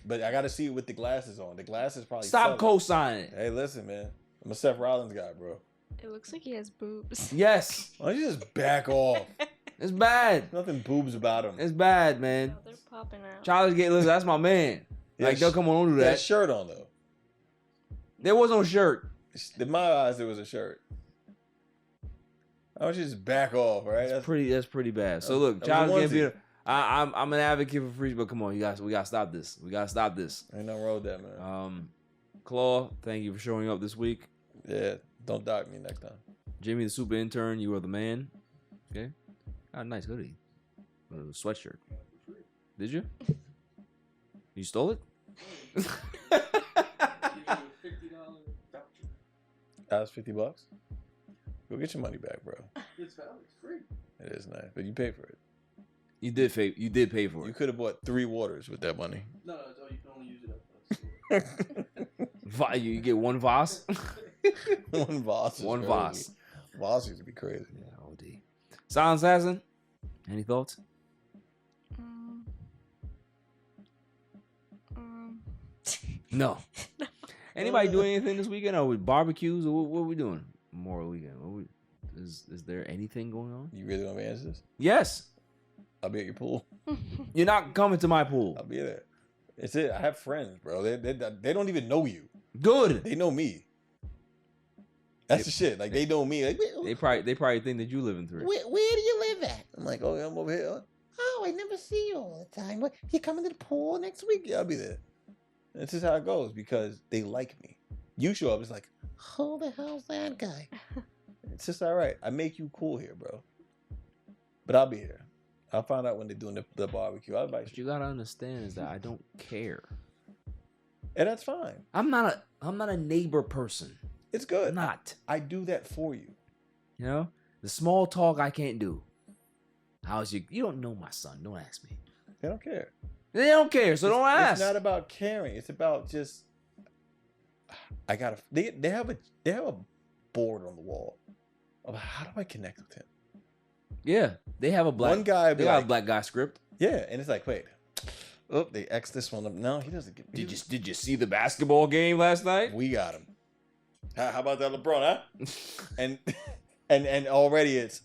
But I got to see it with the glasses on. The glasses probably. Stop co-signing. Hey, listen, man. I'm a Seth Rollins guy, bro. It looks like he has boobs. Yes. Why don't you just back off? It's bad. Nothing boobs about him. It's bad, man. No, they're popping out. Childish Gambino, listen, that's my man. Yeah, Like, don't come on, don't do that. That shirt on though. There was no shirt. In my eyes, there was a shirt. I want you to just back off, right? That's pretty bad. So look, Childish Gambino, I'm an advocate for free, but come on, we gotta stop this. We gotta stop this. Ain't nothing wrong with that, man. Claw, thank you for showing up this week. Yeah, don't dock me next time. Jimmy, the super intern, you are the man. Okay. Ah, nice hoodie. Sweatshirt. Did you? You stole it? That was $50. Go get your money back, bro. It's valid. It's free. It is nice, but you paid for it. You did pay for it. You could have bought 3 waters with that money. No, you can only use it up. You get one Voss? One Voss. One Voss. Voss used to be crazy. Yeah, OD. Silent Assassin, any thoughts? No. Anybody doing anything this weekend? Or with barbecues? Or what are we doing? Memorial weekend. Is there anything going on? You really want me to answer this? Yes. I'll be at your pool. You're not coming to my pool. I'll be there. It's it. I have friends, bro. They don't even know you. Good. They know me. That's the shit. Like, they know me. Like, they probably think that you live in 3. Where do you live at? I'm like, oh, yeah, I'm over here. Oh, I never see you all the time. What, you coming to the pool next week? Yeah, I'll be there. This is how it goes because they like me. You show up, it's like, who the hell's that guy? It's just all right. I make you cool here, bro. But I'll be here. I'll find out when they're doing the barbecue. I'll invite What you gotta understand is that I don't care. And that's fine. I'm not a neighbor person. It's good. I'm not. I do that for you. You know? The small talk I can't do. How's you don't know my son. Don't ask me. They don't care. They don't care, so don't ask. It's not about caring. It's about just they have a board on the wall of how do I connect with him? Yeah. They have a black guy. They got a black guy script. Yeah, and it's like, wait. Oh, they X this one up. No, he doesn't get. Did you see the basketball game last night? We got him. How about that LeBron, huh? and already it's,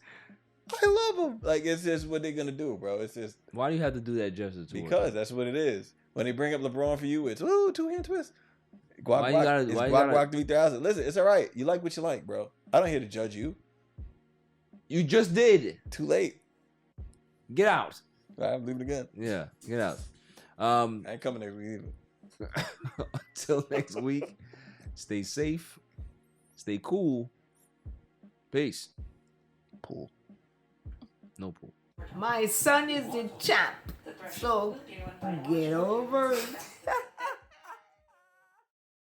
I love him. Like, it's just what they're gonna do, bro. It's just, why do you have to do that gesture to because that's what it is. When they bring up LeBron for you, it's two-hand twist. Guac, Why you gotta- it's why you Guac gotta- Guac 3000. Listen, it's all right. You like what you like, bro. I don't here to judge you. You just did. Too late. Get out. I'm leaving again. Yeah, get out. I ain't coming every week either. Until next week, stay safe, stay cool. Peace. Pool. No pool. My son is the champ, so get over it.